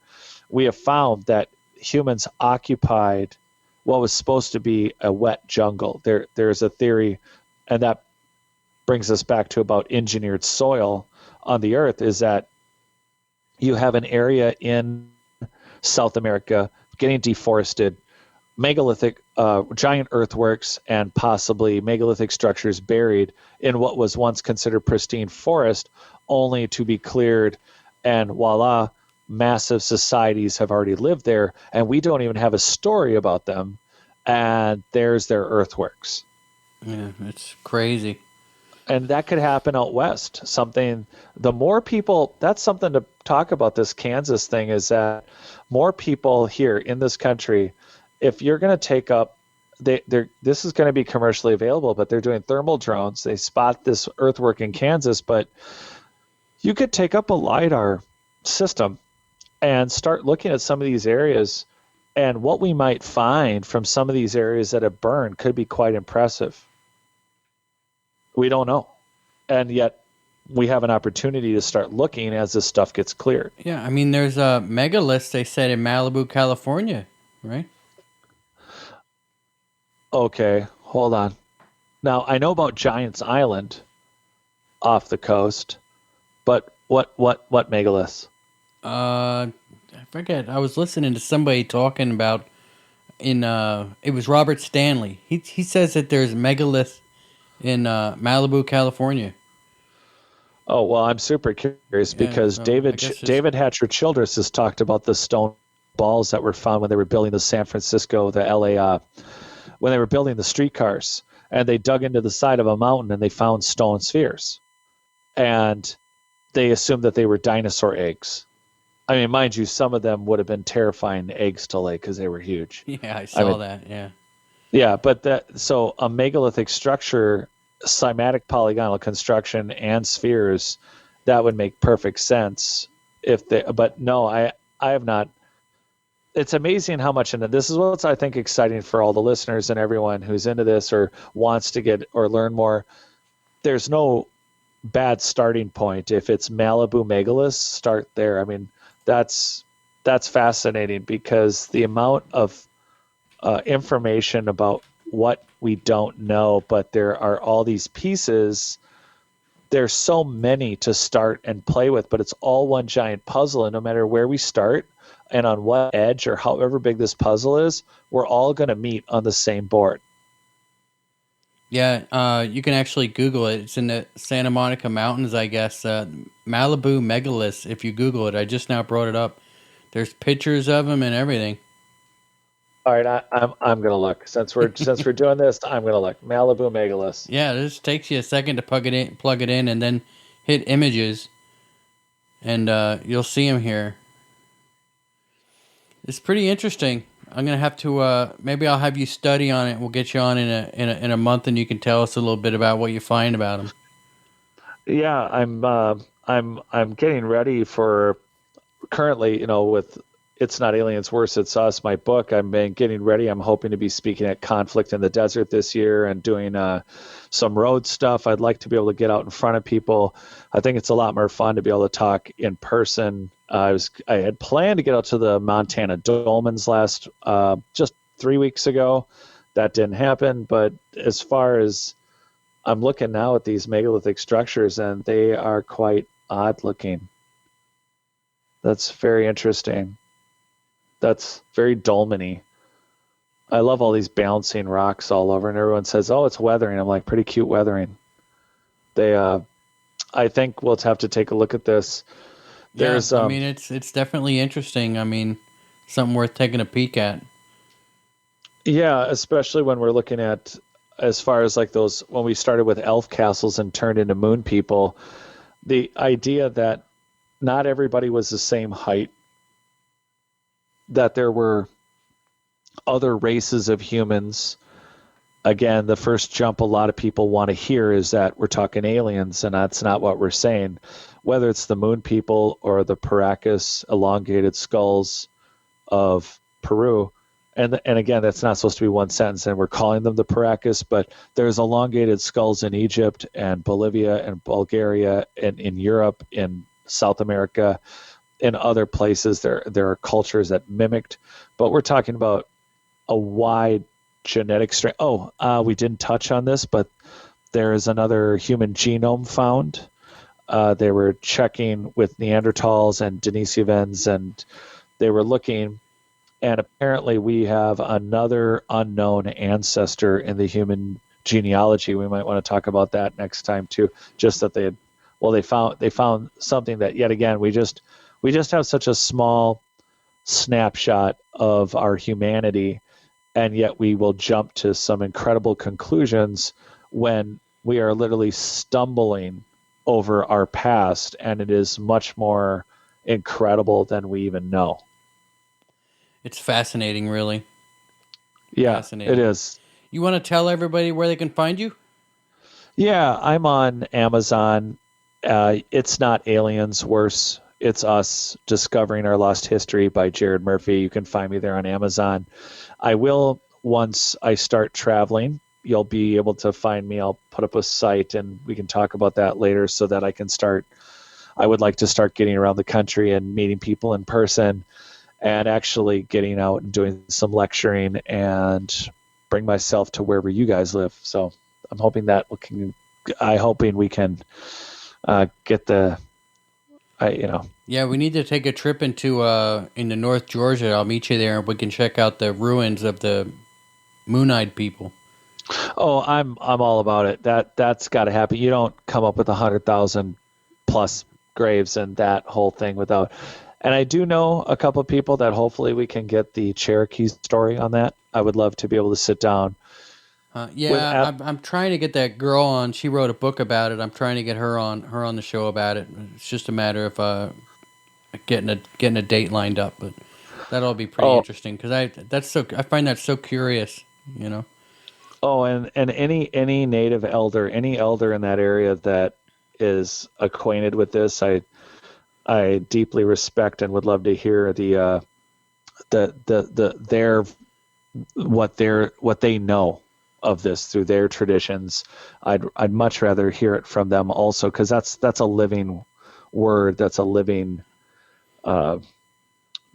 S2: we have found that humans occupied what was supposed to be a wet jungle. There's a theory, and that brings us back to about engineered soil on the earth, is that you have an area in South America getting deforested, megalithic, giant earthworks and possibly megalithic structures buried in what was once considered pristine forest, only to be cleared, and voila, massive societies have already lived there, and we don't even have a story about them, and there's their earthworks.
S1: Yeah, it's crazy.
S2: And that could happen out west. Something, the more people, that's something to talk about this Kansas thing, is that more people here in this country, if you're going to take up, this is going to be commercially available, but they're doing thermal drones. They spot this earthwork in Kansas, but you could take up a LiDAR system and start looking at some of these areas, and what we might find from some of these areas that have burned could be quite impressive. We don't know. And yet we have an opportunity to start looking as this stuff gets cleared.
S1: Yeah, I mean, there's a megalith, they said, in Malibu, California, right?
S2: Okay, hold on. Now, I know about Giants Island off the coast, but what megaliths?
S1: I forget. I was listening to somebody talking about it was Robert Stanley. He says that there's megalith in Malibu, California.
S2: Oh, well, I'm super curious
S1: Yeah,
S2: because
S1: so I
S2: David
S1: guess it's,
S2: David Hatcher Childress has talked about the stone balls that were found when they were building the San Francisco, the LA, when they were building the streetcars, and they dug into the side of a mountain and they found stone spheres, and they assumed that they were dinosaur eggs. I mean, mind you, some of them would have been terrifying eggs to lay because they were huge.
S1: yeah, I saw that. Yeah.
S2: Yeah, but so a megalithic structure, cymatic polygonal construction, and spheres, that would make perfect sense if they. But no, I have not. It's amazing how much, and this is what's I think exciting for all the listeners and everyone who's into this or wants to get or learn more. There's no bad starting point. If it's Malibu megaliths, start there. I mean, that's fascinating because the amount of information about what we don't know, but there are all these pieces. There's so many to start and play with, but it's all one giant puzzle. And no matter where we start and on what edge or however big this puzzle is, we're all going to meet on the same board.
S1: Yeah, you can actually Google it. It's in the Santa Monica Mountains, I guess. Malibu megaliths. If you Google it, I just now brought it up. There's pictures of them and everything.
S2: All right, I'm gonna look since we're doing this. I'm gonna look Malibu megaliths.
S1: Yeah, this takes you a second to plug it in, and then hit images, and you'll see them here. It's pretty interesting. I'm gonna have to maybe I'll have you study on it. We'll get you on in a month, and you can tell us a little bit about what you find about them.
S2: Yeah, I'm getting ready for currently, with It's Not Aliens, Worse It's Us, my book. I've been getting ready. I'm hoping to be speaking at Conflict in the Desert this year and doing some road stuff. I'd like to be able to get out in front of people. I think it's a lot more fun to be able to talk in person. I had planned to get out to the Montana dolmens just 3 weeks ago. That didn't happen. But as far as I'm looking now at these megalithic structures, and they are quite odd looking. That's very interesting. That's very dolmen-y. I love all these bouncing rocks all over, and everyone says, "Oh, it's weathering." I'm like, pretty cute weathering. I think we'll have to take a look at this. There's,
S1: I mean, it's definitely interesting. I mean, something worth taking a peek at.
S2: Yeah, especially when we're looking at as far as like those when we started with elf castles and turned into moon people, the idea that not everybody was the same height, that there were other races of humans. Again, the first jump a lot of people want to hear is that we're talking aliens, and that's not what we're saying. Whether it's the moon people or the Paracas elongated skulls of Peru, and again, that's not supposed to be one sentence, and we're calling them the Paracas, but there's elongated skulls in Egypt and Bolivia and Bulgaria and in Europe, in South America, in other places. There are cultures that mimicked, but we're talking about a wide genetic strain. We didn't touch on this, but there is another human genome found. They were checking with Neanderthals and Denisovans, and they were looking, and apparently we have another unknown ancestor in the human genealogy. We might want to talk about that next time too. Just that they found something that, yet again, we just have such a small snapshot of our humanity, and yet we will jump to some incredible conclusions when we are literally stumbling over our past, and it is much more incredible than we even know.
S1: It's fascinating, really.
S2: Yeah, it
S1: Fascinating.
S2: is.
S1: You want to tell everybody where they can find you?
S2: Yeah, I'm on Amazon. It's Not Aliens, Worse. It's Us, Discovering Our Lost History by Jared Murphy. You can find me there on Amazon. I will, once I start traveling, you'll be able to find me. I'll put up a site and we can talk about that later so that I can start. I would like to start getting around the country and meeting people in person and actually getting out and doing some lecturing and bring myself to wherever you guys live. So I'm hoping that we can get the,
S1: Yeah, we need to take a trip into North Georgia. I'll meet you there, and we can check out the ruins of the Moon-eyed people.
S2: Oh, I'm all about it. That's got to happen. You don't come up with 100,000 plus graves and that whole thing without. And I do know a couple of people that hopefully we can get the Cherokee story on that. I would love to be able to sit down.
S1: I'm trying to get that girl on. She wrote a book about it. I'm trying to get her on the show about it. It's just a matter of getting a date lined up, but that'll be pretty interesting because I find that so curious, you know.
S2: Oh, and any native elder, any elder in that area that is acquainted with this, I deeply respect and would love to hear their what they know of this through their traditions. I'd much rather hear it from them also, because that's a living word, that's a living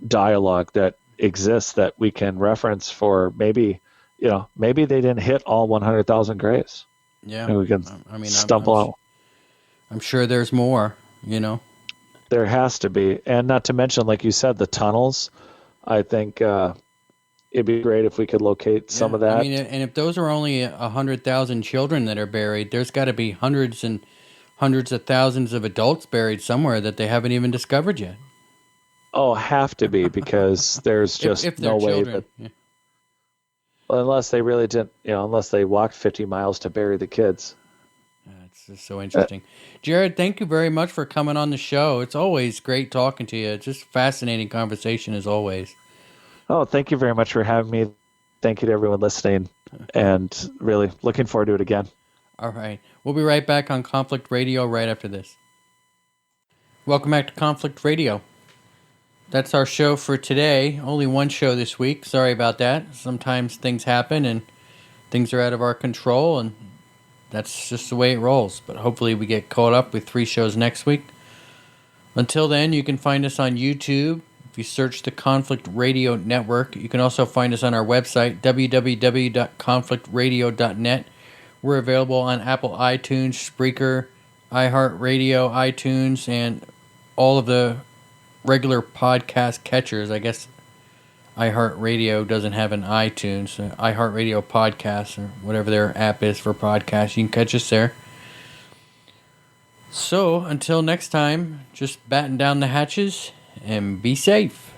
S2: dialogue that exists that we can reference for maybe they didn't hit all 100,000 graves.
S1: Yeah,
S2: and we can stumble out.
S1: I'm sure there's more. You know,
S2: there has to be, and not to mention, like you said, the tunnels. I think it'd be great if we could locate some of that.
S1: I mean, and if those are only 100,000 children that are buried, there's got to be hundreds and hundreds of thousands of adults buried somewhere that they haven't even discovered yet.
S2: Oh, have to be, because there's just
S1: if
S2: no way
S1: children.
S2: that. Well, unless they really didn't, unless they walked 50 miles to bury the kids.
S1: It's just so interesting. Jared, thank you very much for coming on the show. It's always great talking to you. It's just fascinating conversation as always.
S2: Oh, thank you very much for having me. Thank you to everyone listening, and really looking forward to it again.
S1: All right. We'll be right back on Conflict Radio right after this. Welcome back to Conflict Radio. That's our show for today. Only one show this week. Sorry about that. Sometimes things happen and things are out of our control, and that's just the way it rolls. But hopefully we get caught up with 3 shows next week. Until then, you can find us on YouTube. If you search the Conflict Radio Network, you can also find us on our website, www.conflictradio.net. We're available on Apple iTunes, Spreaker, iHeartRadio, iTunes, and all of the regular podcast catchers. I guess iHeartRadio doesn't have an iTunes. iHeartRadio Podcasts, or whatever their app is for podcasts, you can catch us there. So, until next time, just batten down the hatches and be safe.